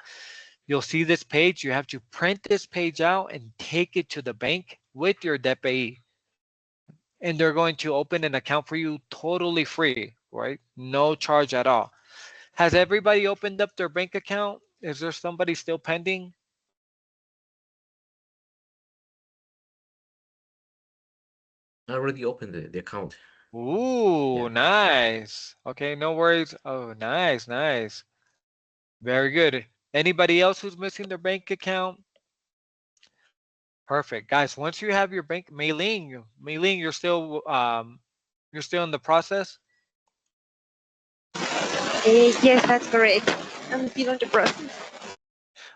you'll see this page. You have to print this page out and take it to the bank with your DPI. And they're going to open an account for you totally free, right? No charge at all. Has everybody opened up their bank account? Is there somebody still pending? I already opened the account. Ooh, Yeah. nice. Okay, no worries. Oh, nice, nice. Very good. Anybody else who's missing their bank account? Perfect. Guys, once you have your bank, Mei Ling, you're still in the process? Yes, that's correct. I'm still on the process.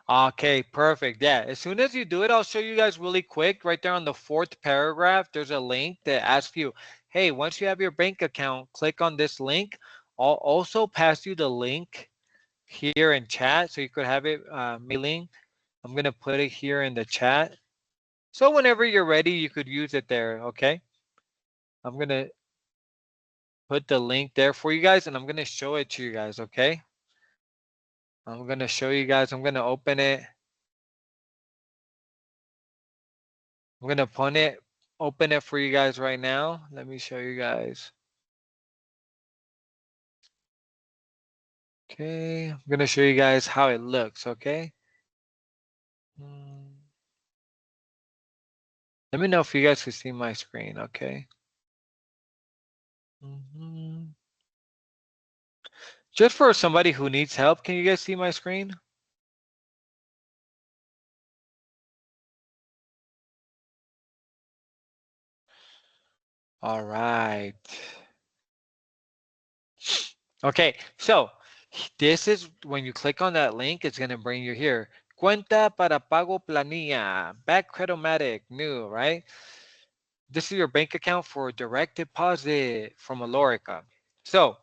Okay, perfect. Yeah, as soon as you do it, I'll show you guys really quick. Right there on the fourth paragraph, there's a link that asks you, hey, once you have your bank account, click on this link. I'll also pass you the link here in chat so you could have it, Mei-Ling. I'm going to put it here in the chat. So whenever you're ready, you could use it there, okay? I'm going to put the link there for you guys, and I'm going to show it to you guys, okay? I'm going to show you guys. I'm going to open it. I'm going to open it for you guys right now. Let me show you guys. Okay, I'm gonna show you guys how it looks, okay? Mm. Let me know if you guys can see my screen, okay? Just for somebody who needs help, can you guys see my screen? All right. Okay, so this is when you click on that link, it's gonna bring you here. Cuenta para pago planilla, back Credomatic, new, right? This is your bank account for direct deposit from Alorica. So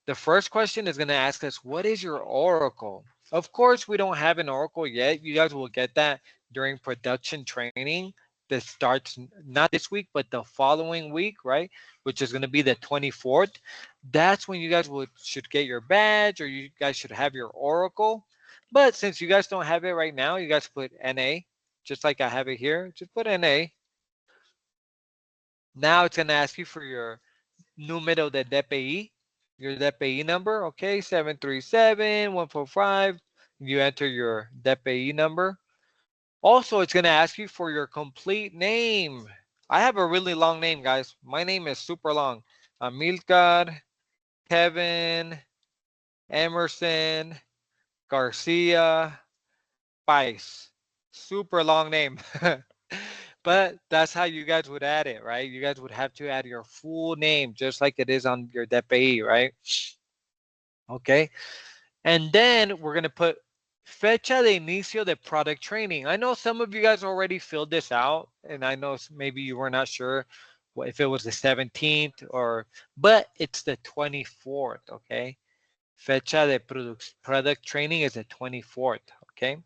the first question is going to ask us, what is your Oracle? Of course, we don't have an Oracle yet. You guys will get that during production training that starts not this week, but the following week, right? Which is going to be the 24th. That's when you guys should get your badge or you guys should have your Oracle. But since you guys don't have it right now, you guys put NA, just like I have it here. Just put NA. Now it's going to ask you for your número de DPI, your DPI number, okay, 737-145. You enter your DPI number. Also, it's going to ask you for your complete name. I have a really long name, guys. My name is super long. Amilcar, Kevin, Emerson, Garcia, Pais. Super long name. But that's how you guys would add it, right? You guys would have to add your full name just like it is on your DPI, right? Okay. And then we're going to put fecha de inicio de product training. I know some of you guys already filled this out, and I know maybe you were not sure if it was the 17th or, but it's the 24th, okay? Fecha de product training is the 24th, okay?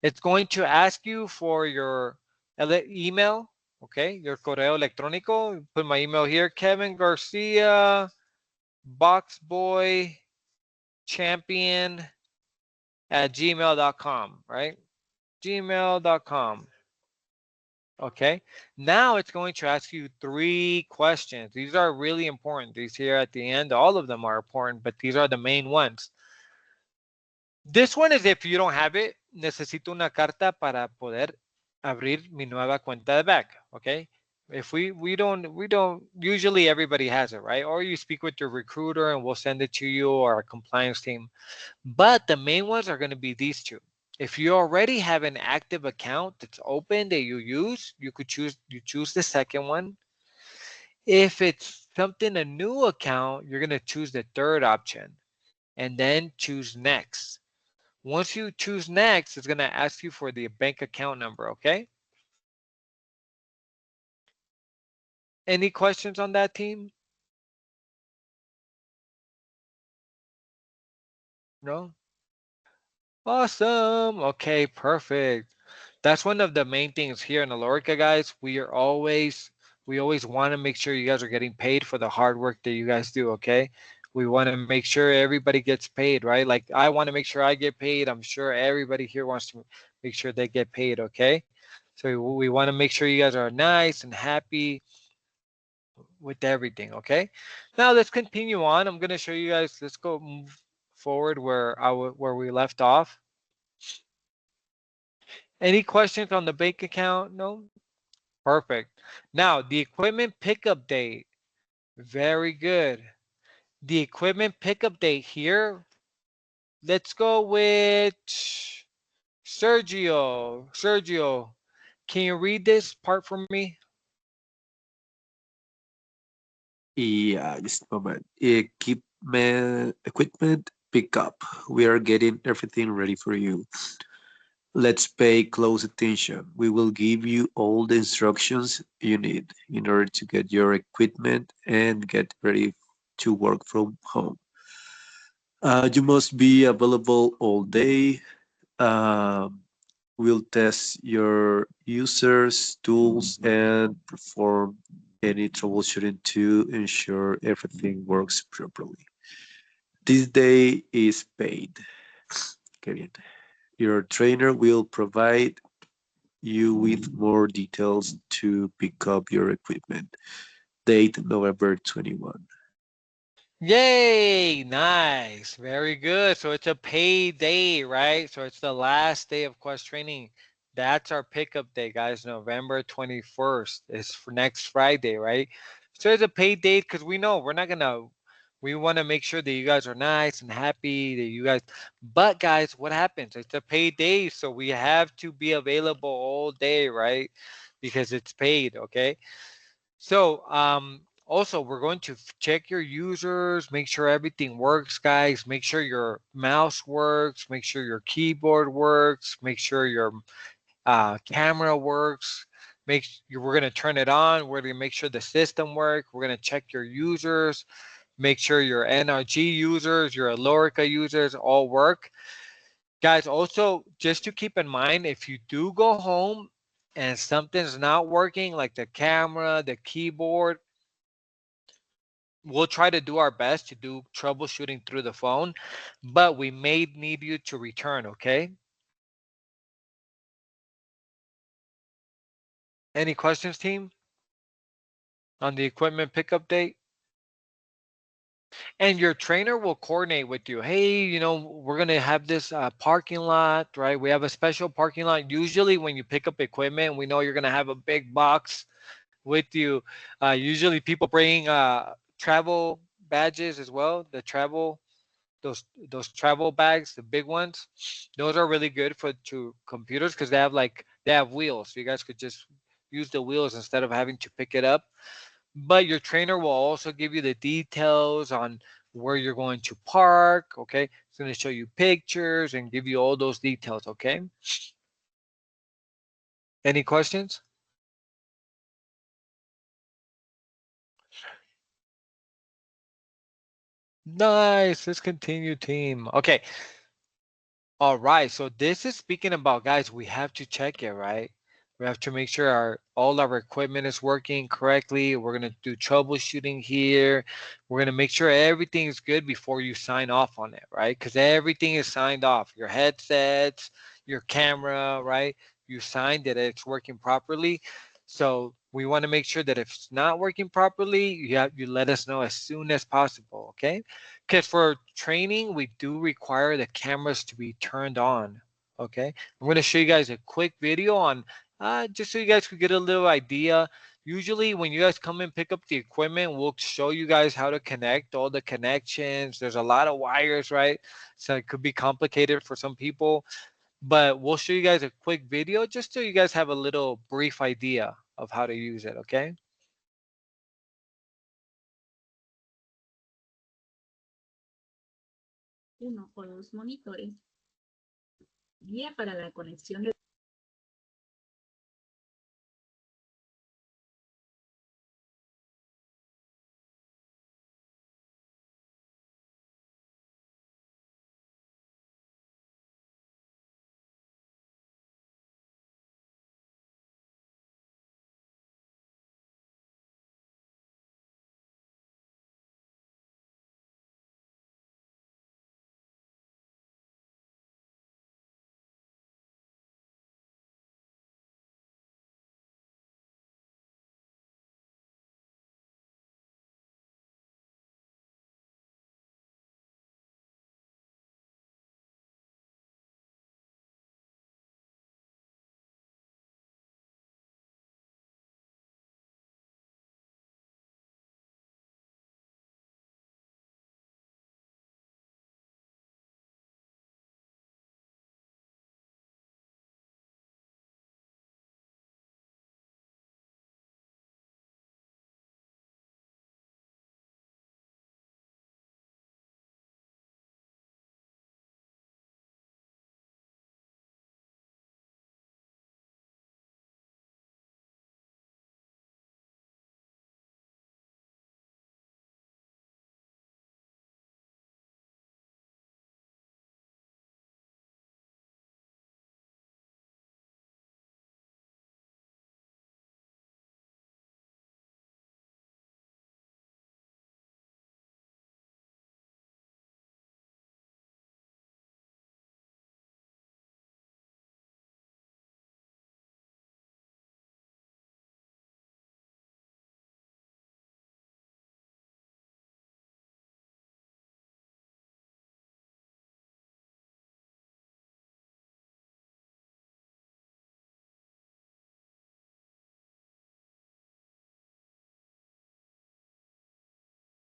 It's going to ask you for your email, okay? Your correo electrónico. Put my email here, Kevin Garcia, Boxboy Champion at gmail.com, right? Gmail.com. Okay. Now it's going to ask you 3 questions. These are really important. These here at the end, all of them are important, but these are the main ones. This one is if you don't have it, necesito una carta para poder abrir mi nueva cuenta de back. Okay. If we don't usually everybody has it, right? Or you speak with your recruiter and we'll send it to you or our compliance team. But the main ones are going to be these 2. If you already have an active account that's open that you use, you choose the second one. If it's something a new account, you're going to choose the third option and then choose next. Once you choose next, it's going to ask you for the bank account number, okay? Any questions on that, team? No? Awesome. Okay, perfect. That's one of the main things here in Alorica, guys. We always want to make sure you guys are getting paid for the hard work that you guys do, okay? We want to make sure everybody gets paid, right? Like I want to make sure I get paid. I'm sure everybody here wants to make sure they get paid, okay? So we want to make sure you guys are nice and happy with everything, okay? Now let's continue on. I'm going to show you guys, let's go move forward where we left off. Any questions on the bank account? No? Perfect. Now, the equipment pickup date. Very good. The equipment pickup date here. Let's go with Sergio. Sergio, can you read this part for me? Yeah, just a moment. Equipment pickup. We are getting everything ready for you. Let's pay close attention. We will give you all the instructions you need in order to get your equipment and get ready to work from home. You must be available all day. Um, we'll test your users, tools, and perform any troubleshooting to ensure everything works properly. This day is paid. Qué bien. Your trainer will provide you with more details to pick up your equipment. Date November 21. Yay! Nice. Very good. So it's a paid day, right? So it's the last day of quest training. That's our pickup day, guys. November 21st is for next Friday, right? So it's a paid date because we know we're not gonna. We want to make sure that you guys are nice and happy that you guys. But guys, what happens? It's a paid day, so we have to be available all day, right? Because it's paid. Okay. So, also, we're going to check your users, make sure everything works, guys. Make sure your mouse works, make sure your keyboard works, make sure your camera works. We're going to turn it on. We're going to make sure the system works. We're going to check your users, make sure your NRG users, your Alorica users all work. Guys, also, just to keep in mind, if you do go home and something's not working, like the camera, the keyboard, we'll try to do our best to do troubleshooting through the phone, but we may need you to return, okay? Any questions, team, on the equipment pickup date? And your trainer will coordinate with you. Hey, we're going to have this parking lot, right? We have a special parking lot. Usually when you pick up equipment, we know you're going to have a big box with you. Usually people bring travel badges as well, the travel those travel bags, the big ones. Those are really good for to computers because they have wheels, so you guys could just use the wheels instead of having to pick it up. But your trainer will also give you the details on where you're going to park. Okay, it's going to show you pictures and give you all those details. Okay. Any questions? Nice. Let's continue, team. Okay. All right, so this is speaking about, guys, we have to check it, right? We have to make sure all our equipment is working correctly. We're gonna do troubleshooting here. We're gonna make sure everything is good before you sign off on it, right? Because everything is signed off. Your headsets, your camera, right? You signed it, it's working properly. So we want to make sure that if it's not working properly, you let us know as soon as possible, okay? Because for training, we do require the cameras to be turned on. Okay, I'm going to show you guys a quick video on just so you guys could get a little idea. Usually, when you guys come and pick up the equipment, we'll show you guys how to connect all the connections. There's a lot of wires, right? So it could be complicated for some people, but we'll show you guys a quick video just so you guys have a little brief idea of how to use it. Okay. Uno o dos monitores. Guía para la conexión de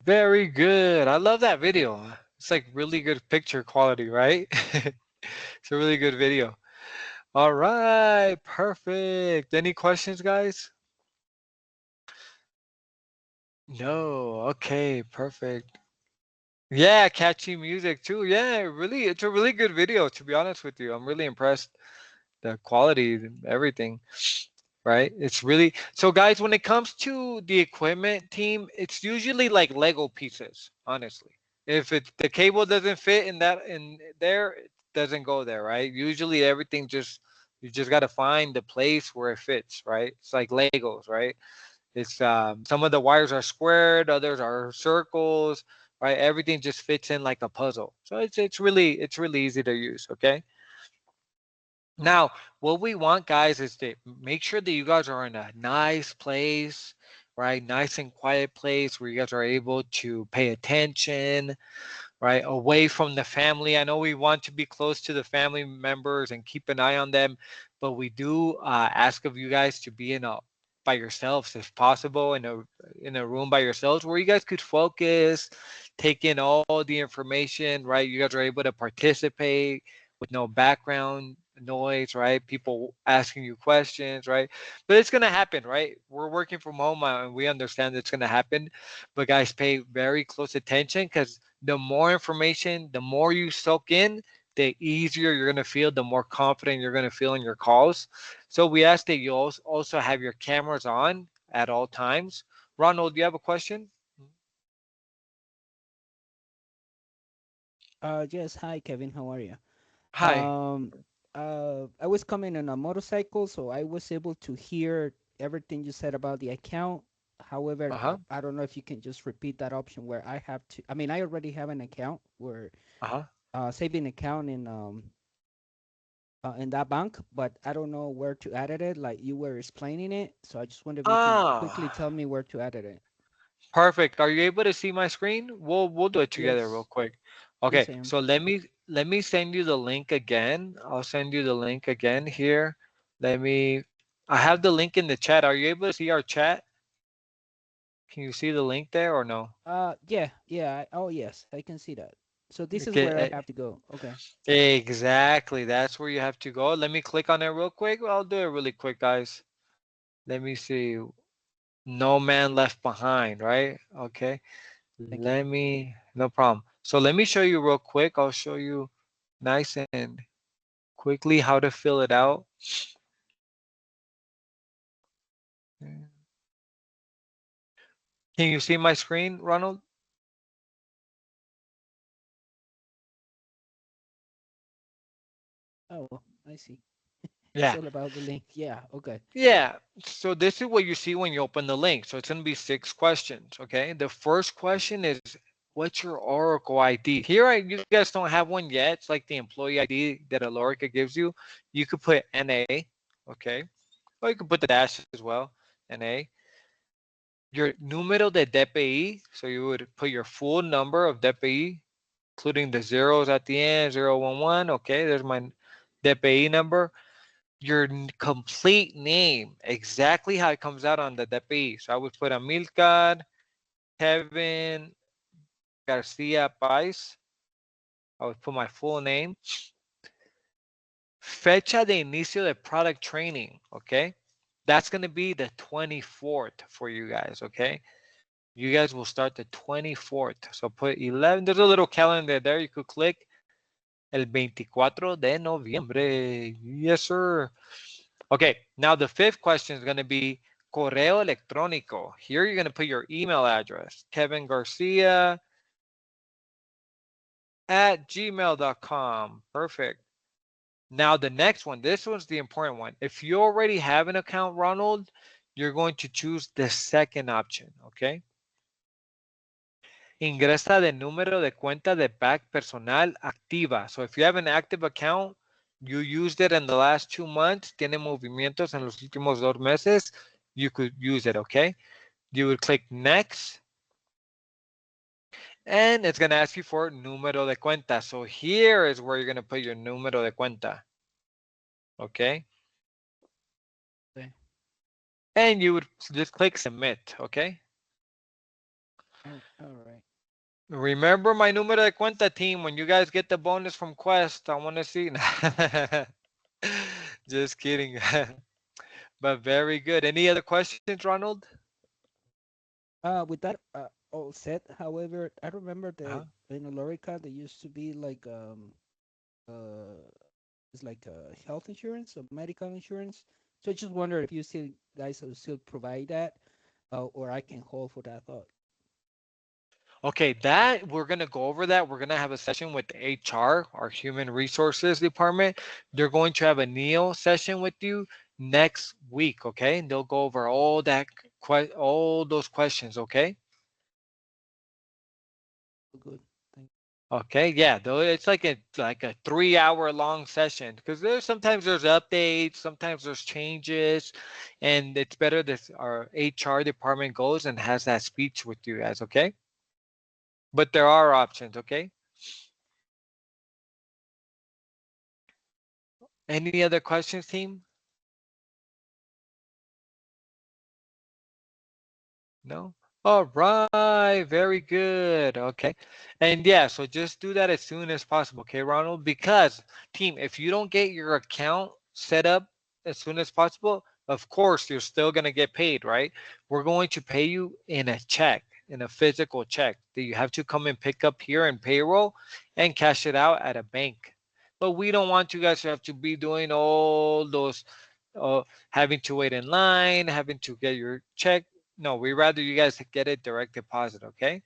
Very good. I love that video. It's like really good picture quality, right? It's a really good video. All right, perfect. Any questions, guys? No. Okay, perfect. Yeah, catchy music too. Yeah, really, it's a really good video, to be honest with you. I'm really impressed. The quality, everything, right? It's really so, guys. When it comes to the equipment team, it's usually like Lego pieces. Honestly, if the cable doesn't fit in that in there, it doesn't go there, right? Usually, everything just you just got to find the place where it fits, right? It's like Legos, right? It's some of the wires are squared, others are circles, right? Everything just fits in like a puzzle. So it's really easy to use. Okay. Now, what we want, guys, is to make sure that you guys are in a nice place, right? Nice and quiet place where you guys are able to pay attention, right? Away from the family. I know we want to be close to the family members and keep an eye on them, but we do ask of you guys to be in a by yourselves if possible in a room by yourselves where you guys could focus, take in all the information, right? You guys are able to participate with no background noise, right? People asking you questions, right? But it's gonna happen, right? We're working from home and we understand it's gonna happen, but guys, pay very close attention because the more information, the more you soak in, the easier you're going to feel, the more confident you're going to feel in your calls. So we ask that you also have your cameras on at all times. Ronald, do you have a question? Yes. Hi, Kevin. How are you? Hi. Um, I was coming on a motorcycle, so I was able to hear everything you said about the account. However, Uh-huh. I don't know if you can just repeat that option where I have to. I mean, I already have an account where Uh-huh. saving account in that bank, but I don't know where to edit it. Like you were explaining it, so I just wonder if you can quickly Ah, tell me where to edit it. perfect. Are you able to see my screen? We'll do it together real Yes. quick. Yes, Okay, I am. so let me send you the link again. I'll send you the link again here. I have the link in the chat. Are you able to see our chat? Can you see the link there or no? Yeah, yeah. Oh, yes, I can see that. So this is Okay, where I have to go. Okay. exactly. That's where you have to go. Let me click on it real quick. I'll do it really quick, guys. Let me see. No man left behind, right? Okay. Thank you. No problem. So let me show you real quick. I'll show you nice and quickly how to fill it out. Can you see my screen, Ronald? Oh, I see. It's Yeah. all about the link. Yeah. Okay. Yeah. So this is what you see when you open the link. So it's going to be 6 questions. Okay. The first question is, what's your Oracle ID? Here, you guys don't have one yet. It's like the employee ID that Alorica gives you. You could put NA. Okay. Or you could put the dash as well. NA. Your número de DPI. So you would put your full number of DPI, including the zeros at the end, 011. Okay. There's my DPI number. Your complete name, exactly how it comes out on the DPI. So I would put Amilcar Kevin Garcia Pais. I would put my full name. Fecha de inicio de product training, okay? That's going to be the 24th for you guys, okay? You guys will start the 24th. So put 11. There's a little calendar there. You could click el 24 de noviembre. Yes, sir. Okay, now the fifth question is going to be correo electrónico. Here you're going to put your email address, Kevin Garcia at gmail.com. Perfect. Now the next one, this one's the important one. If you already have an account, Ronald, you're going to choose the second option, okay? Ingresa de número de cuenta de back personal activa. So if you have an active account, you used it in the last 2 months, tiene movimientos en los últimos 2 meses, you could use it, okay? You would click next, and it's going to ask you for número de cuenta. So here is where you're going to put your número de cuenta, okay? Okay. And you would just click submit, okay? All right. Remember my número de cuenta, team. When you guys get the bonus from Quest, I want to see. Just kidding. But very good. Any other questions, Ronald? With that all set, however, I remember that Uh-huh. in Lorica there used to be like uh it's like health insurance or medical insurance. So I just wonder if you still guys will still provide that, or I can hold for that thought. Okay, that we're gonna go over that. We're gonna have a session with HR, our human resources department. They're going to have a Neo session with you next week. Okay, and they'll go over all that all those questions. Okay. Good. Thank Okay, yeah, though it's like a 3 hour long session because there's updates, sometimes there's changes, and it's better that our HR department goes and has that speech with you guys. Okay, but there are options. Okay, any other questions, team? No? All right, very good. Okay. And yeah, so just do that as soon as possible, okay, Ronald? Because, team, if you don't get your account set up as soon as possible, of course, you're still going to get paid, right? We're going to pay you in a check, in a physical check that you have to come and pick up here in payroll and cash it out at a bank. But we don't want you guys to have to be doing all those, uh, having to wait in line, having to get your check. No, we rather you guys get it direct deposit, okay?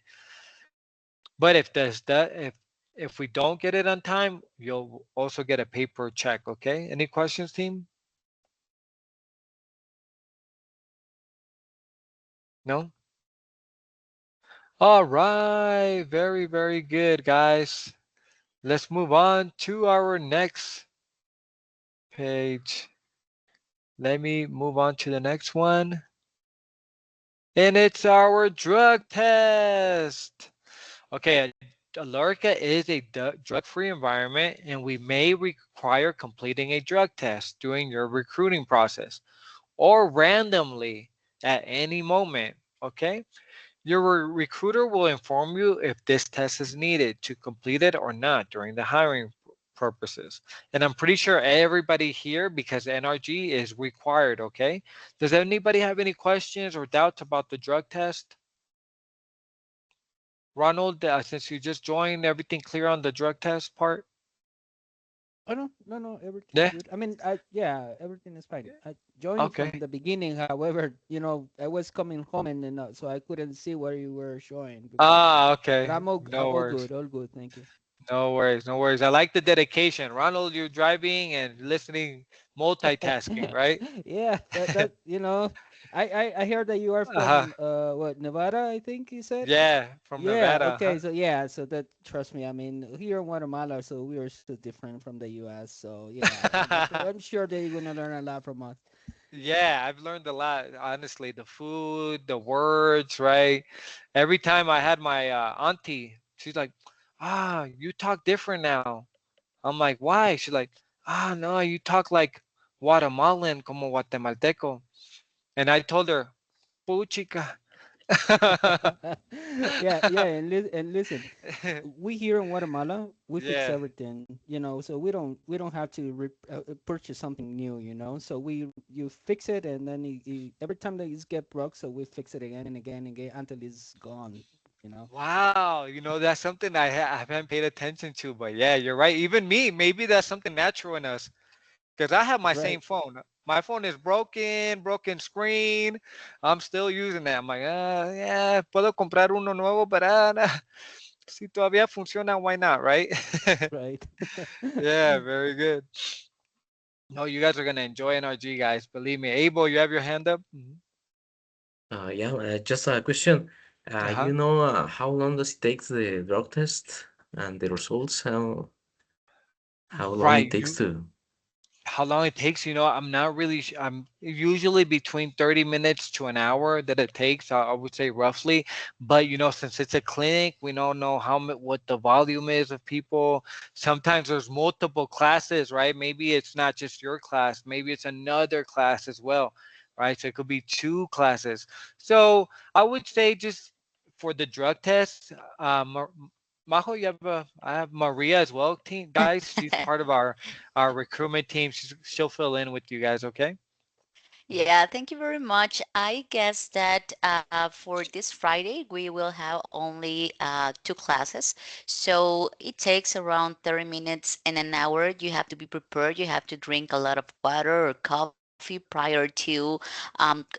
But if we don't get it on time, you'll also get a paper check, okay? Any questions, team? No? All right, very, very good, guys. Let's move on to our next page. Let me move on to the next one. And it's our drug test. Okay, Alerica is a drug-free environment, and we may require completing a drug test during your recruiting process or randomly at any moment. Okay, your recruiter will inform you if this test is needed to complete it or not during the hiring purposes. And I'm pretty sure everybody here, because NRG is required. Okay, does anybody have any questions or doubts about the drug test? Ronald, since you just joined, everything clear on the drug test part? Oh no, no, no, everything's Yeah. good. I mean, yeah, everything is fine. I joined from Okay. the beginning. However, I was coming home and so I couldn't see what you were showing before. Ah, But okay. I'm all, No worries. all good. Thank you. No worries. No worries. I like the dedication. Ronald, you're driving and listening, multitasking, right? Yeah, I heard that you are Uh-huh. from what, Nevada, I think you said. Yeah, from Yeah, Nevada. okay, Huh? so yeah, so that, trust me, I mean, here in Guatemala, so we are so different from the US. So yeah, I'm sure they're gonna learn a lot from us. Yeah, I've learned a lot, honestly. The food, the words, right? Every time I had my auntie, she's like, ah, you talk different now. I'm like, why? She's like, ah, no, you talk like Guatemalan, como guatemalteco. And I told her, puchica. Yeah, yeah, and listen, we here in Guatemala, we fix Yeah. everything, so we don't have to purchase something new, So you fix it, and then every time that it get broke, so we fix it again and again and again until it's gone. Wow, that's something I haven't paid attention to, but yeah, you're right. Even me, maybe that's something natural in us. Because I have my Right. same phone. My phone is broken screen. I'm still using that. I'm like, yeah, puedo comprar uno nuevo, pero si todavía funciona, why not, right? Right. Yeah, very good. No, you guys are gonna enjoy NRG, guys. Believe me. Abel, you have your hand up. Yeah, just a question. Uh You huh. know, how long does it take the drug test and the results? How long it Right. takes to? How long it takes, I'm not really I'm usually between 30 minutes to an hour that it takes, I would say roughly. But since it's a clinic, we don't know what the volume is of people. Sometimes there's multiple classes, right? Maybe it's not just your class, maybe it's another class as well, right? So it could be two classes. So I would say just for the drug test, Majo, I have Maria as well, team guys. She's part of our recruitment team. She'll fill in with you guys, okay? Yeah, thank you very much. I guess that for this Friday, we will have only two classes. So it takes around 30 minutes and an hour. You have to be prepared. You have to drink a lot of water or coffee prior to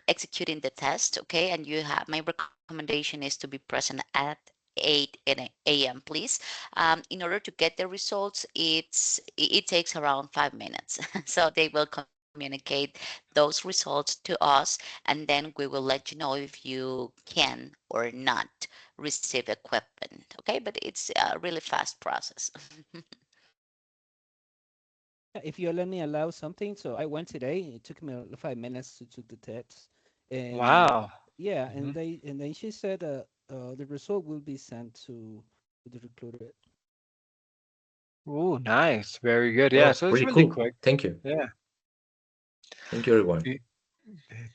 executing the test. Okay. And my recommendation is to be present at 8 a.m., please. In order to get the results, it takes around 5 minutes. So they will communicate those results to us, and then we will let you know if you can or not receive equipment. Okay, but it's a really fast process. Yeah, if you let me allow something, so I went today. It took me 5 minutes to took the test, and Wow. yeah, Hmm. and then she said the result will be sent to the recruiter. Ooh, nice. Very good. Yeah, Oh, so it's really really cool. quick. Thank you. Yeah. Thank you, everyone. Y-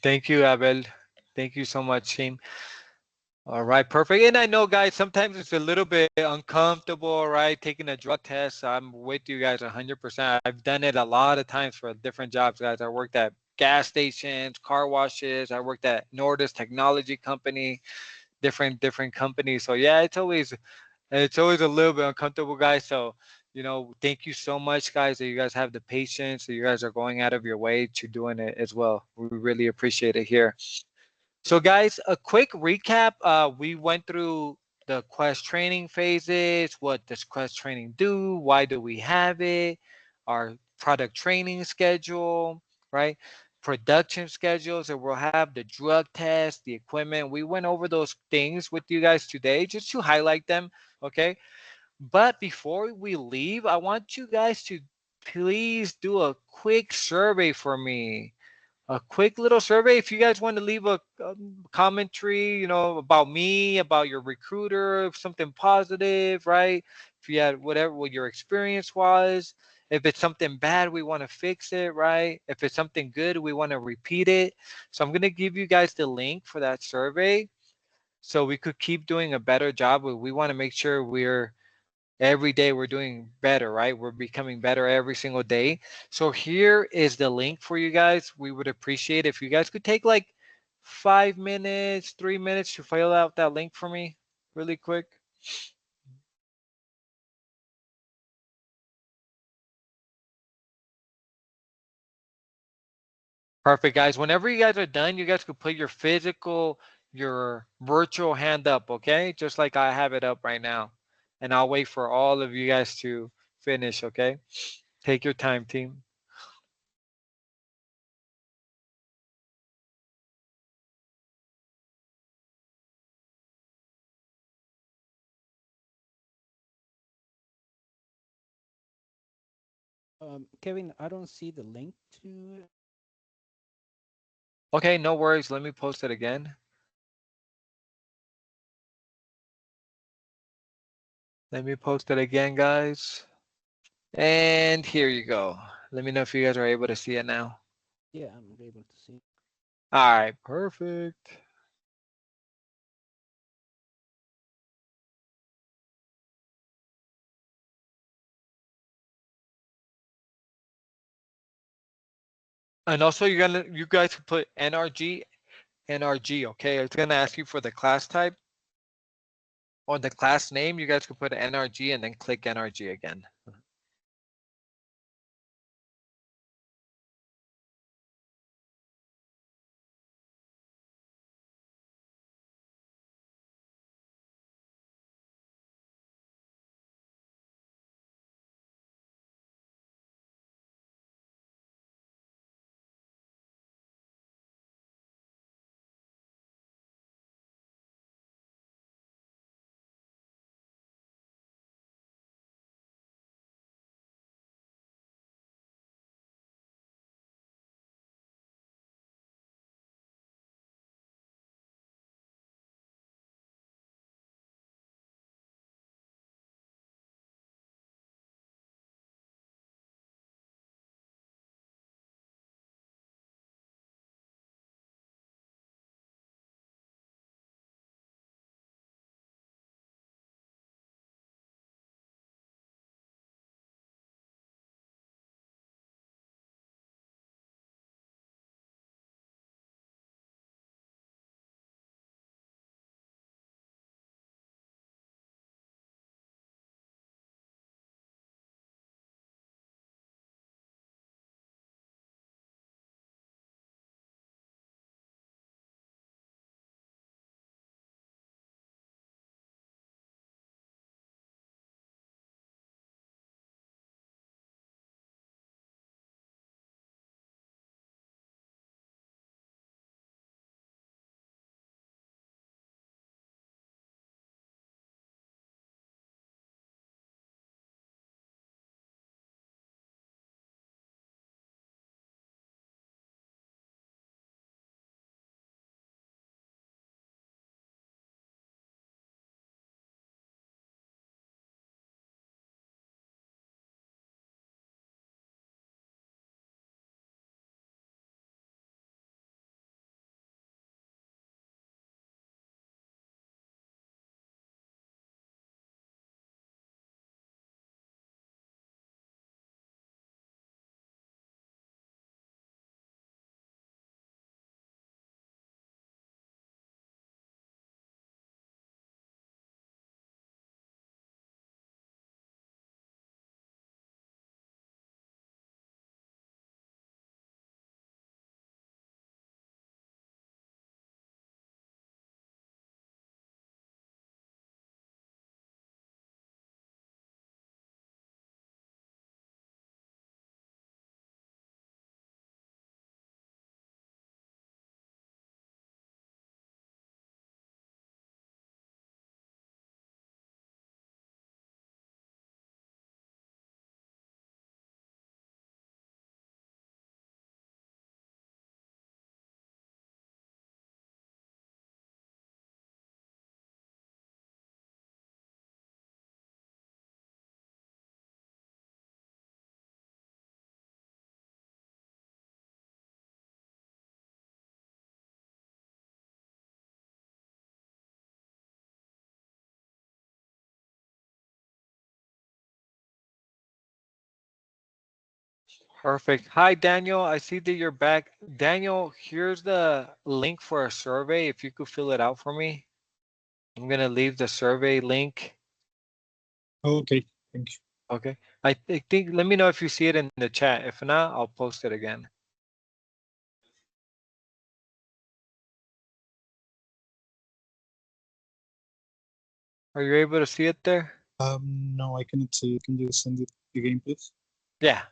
Thank you, Abel. Thank you so much, team. All right, perfect. And I know, guys, sometimes it's a little bit uncomfortable, right? Taking a drug test. I'm with you guys 100%. I've done it a lot of times for different jobs, guys. I worked at gas stations, car washes. I worked at Nordis Technology Company, different companies. So yeah, it's always a little bit uncomfortable, guys. So thank you so much, guys, that you guys have the patience, that you guys are going out of your way to doing it as well. We really appreciate it here. So, guys, a quick recap. We went through the quest training phases. What does quest training do? Why do we have it? Our product training schedule, right? Production schedules, and we'll have the drug test, the equipment. We went over those things with you guys today just to highlight them, okay? But before we leave, I want you guys to please do a quick survey for me, a quick little survey. If you guys want to leave a commentary, about me, about your recruiter, something positive, right? If you had whatever what your experience was, if it's something bad, we want to fix it, right? If it's something good, we want to repeat it. So I'm gonna give you guys the link for that survey so we could keep doing a better job. We want to make sure we're every day we're doing better, right? We're becoming better every single day. So here is the link for you guys. We would appreciate if you guys could take like 5 minutes, 3 minutes to fill out that link for me really quick. Perfect, guys. Whenever you guys are done, you guys could put your virtual hand up, okay? Just like I have it up right now. And I'll wait for all of you guys to finish, okay? Take your time, team. Kevin, I don't see the link to it. Okay, no worries. Let me post it again. Let me post it again, guys. And here you go. Let me know if you guys are able to see it now. Yeah, I'm able to see. All right, perfect. And also, you guys can put NRG, okay? It's gonna ask you for the class type or the class name. You guys can put NRG and then click NRG again. Perfect. Hi, Daniel. I see that you're back. Daniel, here's the link for a survey. If you could fill it out for me. I'm going to leave the survey link. Okay, thank you. Okay. I think, let me know if you see it in the chat. If not, I'll post it again. Are you able to see it there? No, I cannot see. Can you send it again, please? Yeah.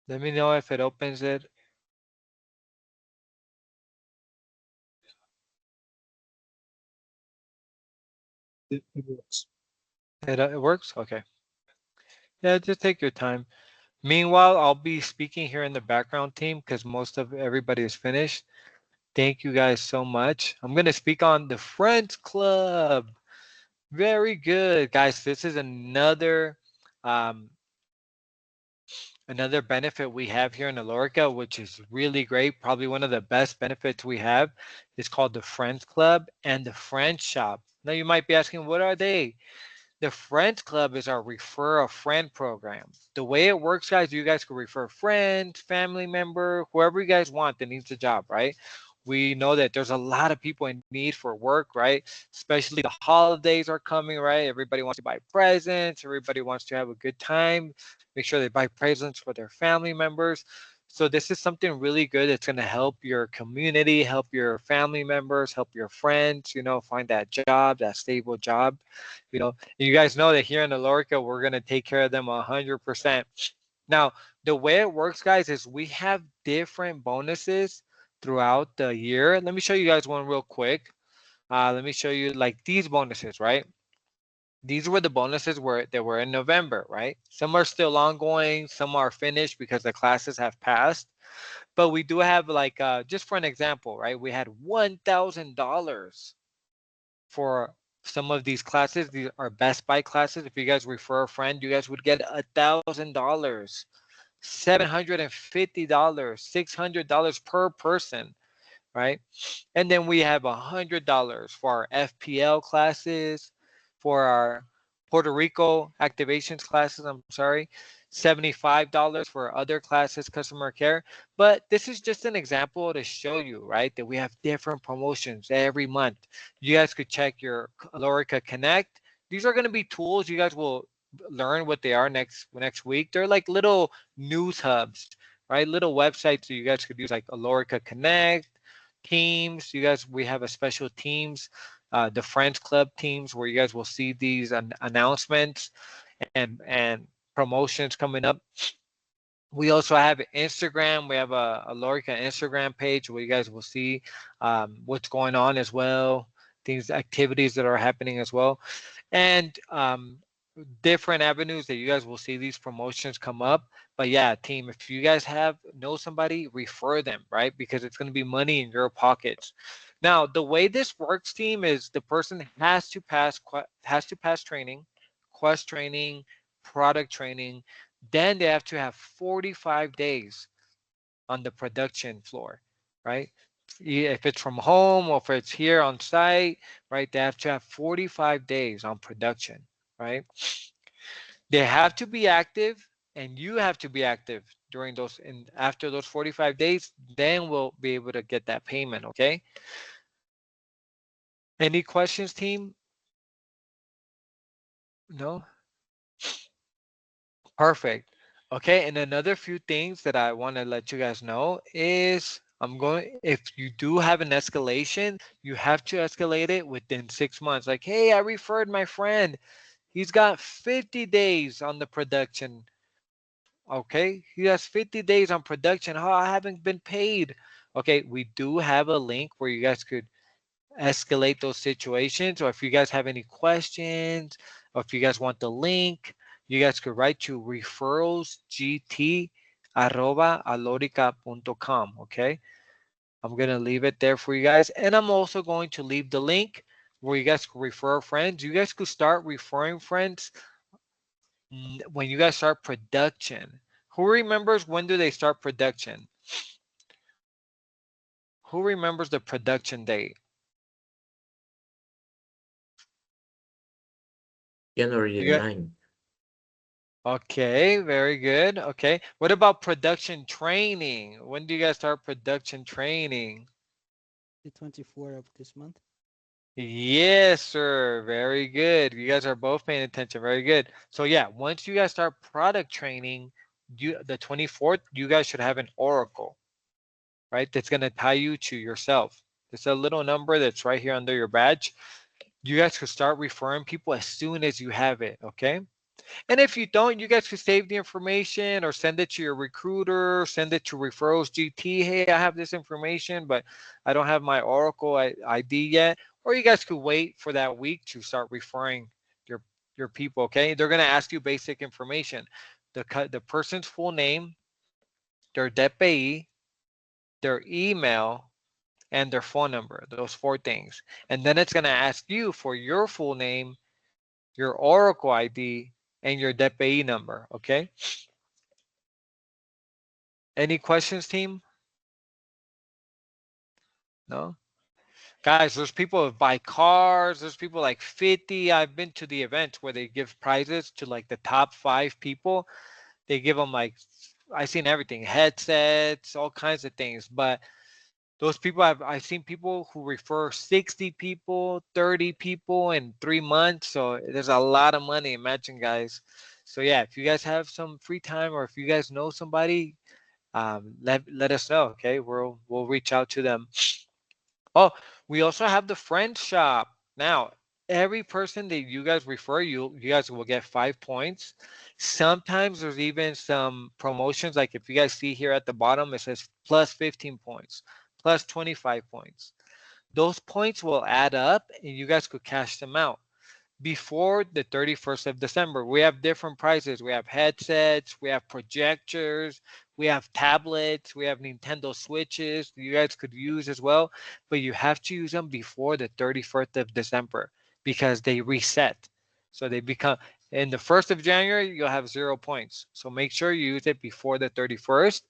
Let me know if it opens it. It works. It works? Okay. Yeah, just take your time. Meanwhile, I'll be speaking here in the background team because most of everybody is finished. Thank you guys so much. I'm going to speak on the Friends Club. Very good, guys. This is um, another benefit we have here in Alorica, which is really great. Probably one of the best benefits we have is called the Friends Club and the Friends Shop. Now you might be asking, what are they? The Friends Club is our refer a friend program. The way it works, guys, you guys can refer friends, family member, whoever you guys want that needs a job, right? We know that there's a lot of people in need for work, right? Especially the holidays are coming, right? Everybody wants to buy presents. Everybody wants to have a good time. Make sure they buy presents for their family members. So this is something really good. It's going to help your community, help your family members, help your friends, find that job, that stable job. You guys know that here in Alorica, we're going to take care of them 100%. Now, the way it works, guys, is we have different bonuses throughout the year. Let me show you guys one real quick. Let me show you like these bonuses, right? These were the bonuses that were in November, right? Some are still ongoing, some are finished because the classes have passed. But we do have like, just for an example, right? We had $1,000 for some of these classes. These are Best Buy classes. If you guys refer a friend, you guys would get $1,000, $750, $600 per person, right? And then we have $100 for our FPL classes, for our Puerto Rico activations classes, I'm sorry, $75 for other classes, customer care. But this is just an example to show you, right, that we have different promotions every month. You guys could check your Alorica Connect. These are going to be tools. You guys will learn what they are next week. They're like little news hubs, right? Little websites that you guys could use, like Alorica Connect, teams. You guys, we have a special teams, the Friends Club teams, where you guys will see these announcements and promotions coming up. We also have Instagram. We have a Lorica Instagram page where you guys will see what's going on as well, things, activities that are happening as well, and different avenues that you guys will see these promotions come up. But yeah, team, if you guys know somebody, refer them, right? Because it's going to be money in your pockets. Now, the way this works, team, is the person has to pass training, quest training, product training. Then they have to have 45 days on the production floor, right? If it's from home or if it's here on site, right? They have to have 45 days on production, right? They have to be active, and you have to be active during those, and after those 45 days, then we'll be able to get that payment, okay? Any questions, team? No? Perfect. Okay, and another few things that I want to let you guys know is if you do have an escalation, you have to escalate it within 6 months. Like, hey, I referred my friend. He's got 50 days on the production. Okay, he has 50 days on production. Oh, I haven't been paid. Okay, we do have a link where you guys could escalate those situations, or if you guys have any questions, or if you guys want the link, you guys could write to referralsgt@alorica.com. Okay, I'm gonna leave it there for you guys, and I'm also going to leave the link where you guys could refer friends. You guys could start referring friends when you guys start production. Who remembers when do they start production? Who remembers the production date? January You got 9. okay, very good. Okay. What about production training? When do you guys start production training? The 24th of this month. Yes, sir. Very good. You guys are both paying attention. Very good. So yeah, once you guys start product training, the 24th, you guys should have an oracle, right? That's gonna tie you to yourself. It's a little number that's right here under your badge. You guys could start referring people as soon as you have it, okay? And if you don't, you guys can save the information or send it to your recruiter, send it to referrals GT. Hey, I have this information, but I don't have my Oracle ID yet. Or you guys could wait for that week to start referring your your people. Okay, they're gonna ask you basic information, the person's full name, their DPI, their email, and their phone number. Those four things, and then it's gonna ask you for your full name, your Oracle ID, and your DPI number. Okay. Any questions, team? No? Guys, there's people that buy cars. There's people like 50. I've been to the events where they give prizes to like the top 5 people. They give them like, I've seen everything, headsets, all kinds of things. But those people, I've seen people who refer 60 people, 30 people in 3 months. So there's a lot of money. Imagine, guys. So yeah, if you guys have some free time or if you guys know somebody, let us know. Okay, we'll reach out to them. Oh, we also have the friend shop. Now, every person that you guys refer, you guys will get 5 points. Sometimes there's even some promotions, like if you guys see here at the bottom, it says plus 15 points, plus 25 points. Those points will add up and you guys could cash them out before the 31st of December. We have different prices. We have headsets, we have projectors, we have tablets, we have Nintendo Switches you guys could use as well, but you have to use them before the 31st of December because they reset. So they become in the 1st of January, you'll have 0 points. So make sure you use it before the 31st.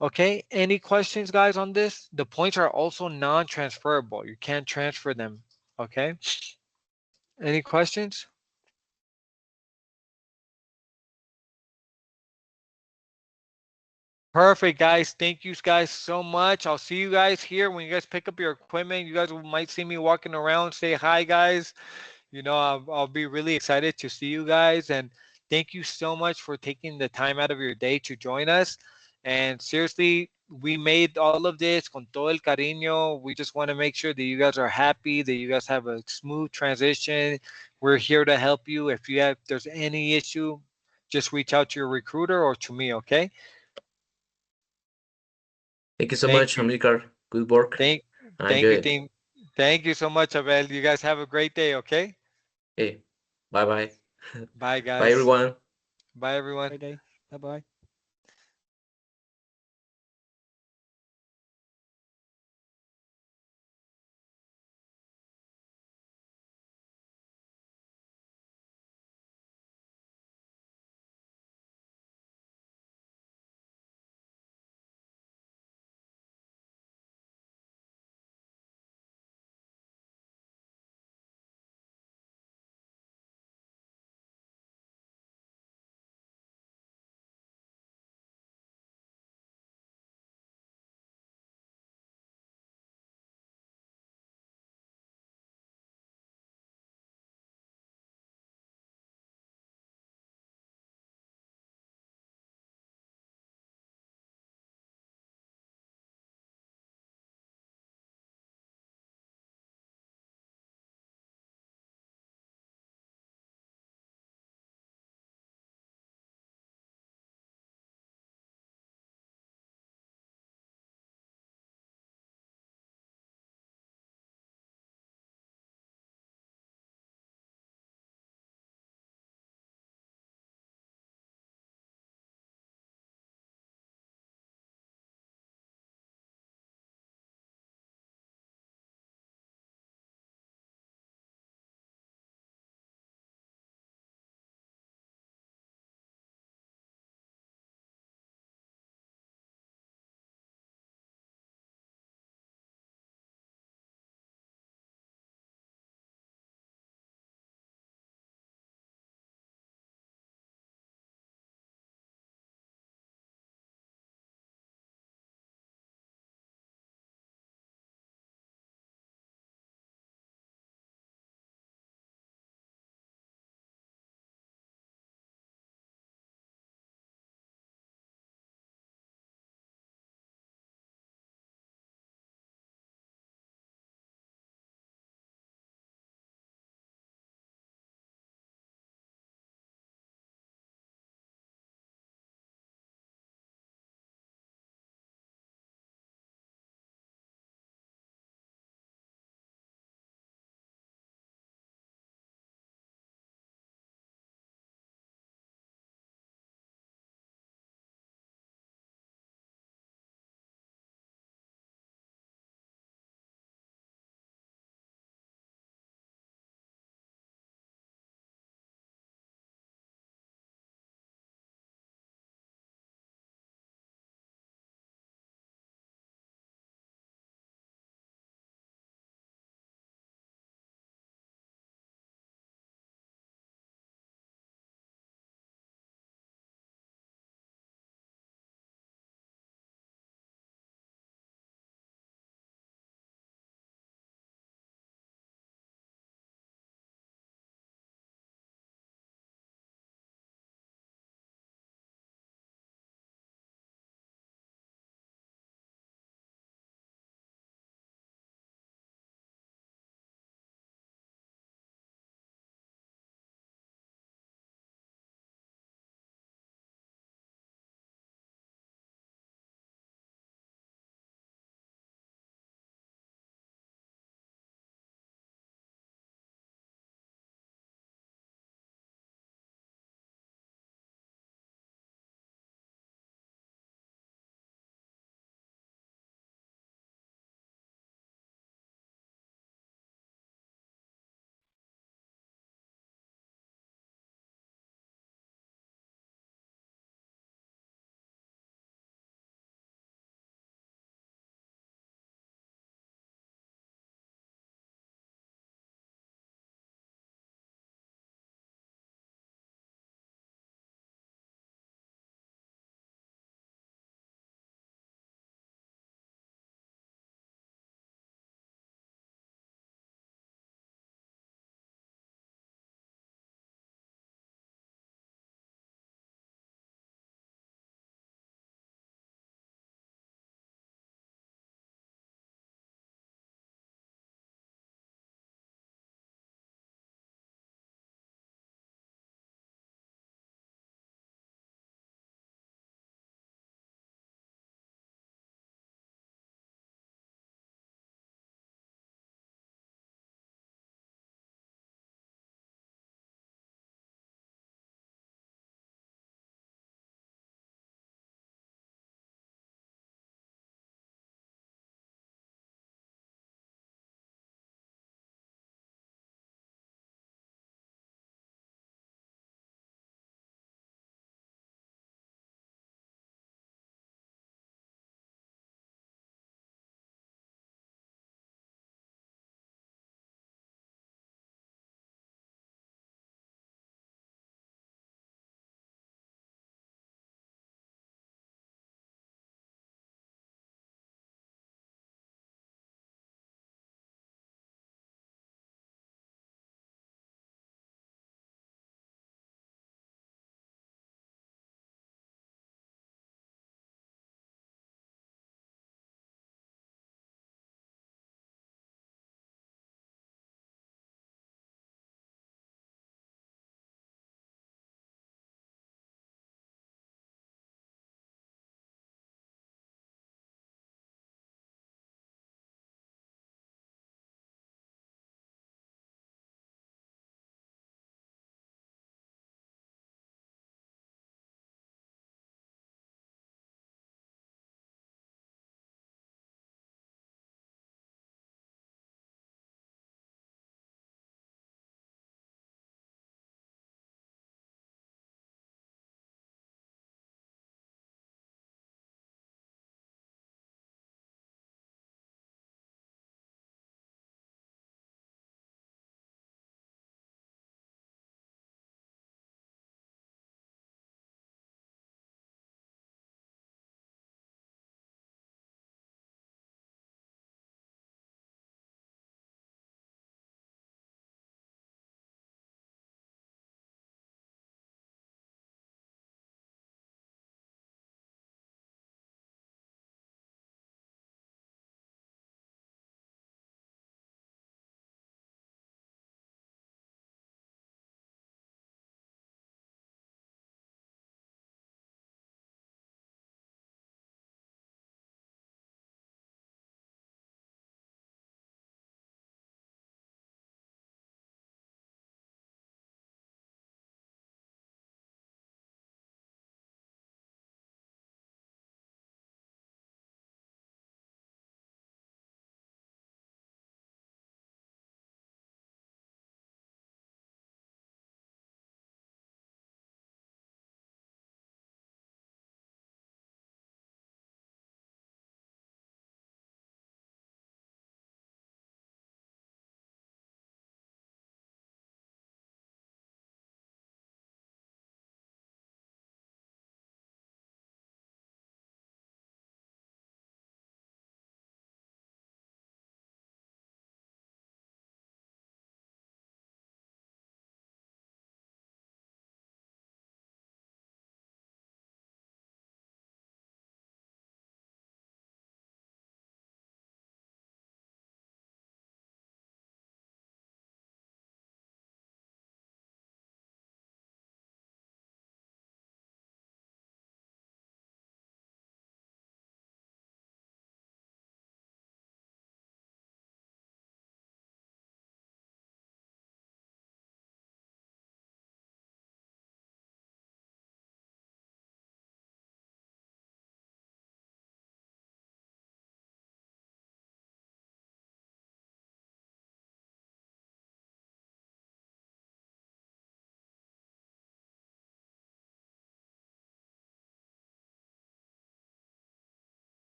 Okay, any questions, guys, on this? The points are also non-transferable. You can't transfer them. Okay, any questions? Perfect, guys. Thank you guys so much. I'll see you guys here when you guys pick up your equipment. You guys might see me walking around. Say hi, guys. I'll be really excited to see you guys. And thank you so much for taking the time out of your day to join us. And seriously, we made all of this con todo el cariño. We just want to make sure that you guys are happy, that you guys have a smooth transition. We're here to help you. If there's any issue, just reach out to your recruiter or to me, okay? Thank you so Thank much, you. Amilcar. Good work. Thank, I thank enjoy you, it. team. Thank you so much, Abel. You guys have a great day, okay? Hey, bye bye. Bye, Bye, guys. everyone. Bye, everyone. Friday. Bye bye.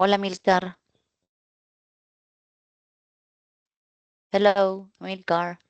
Hola, Milcar. Hello, Milcar.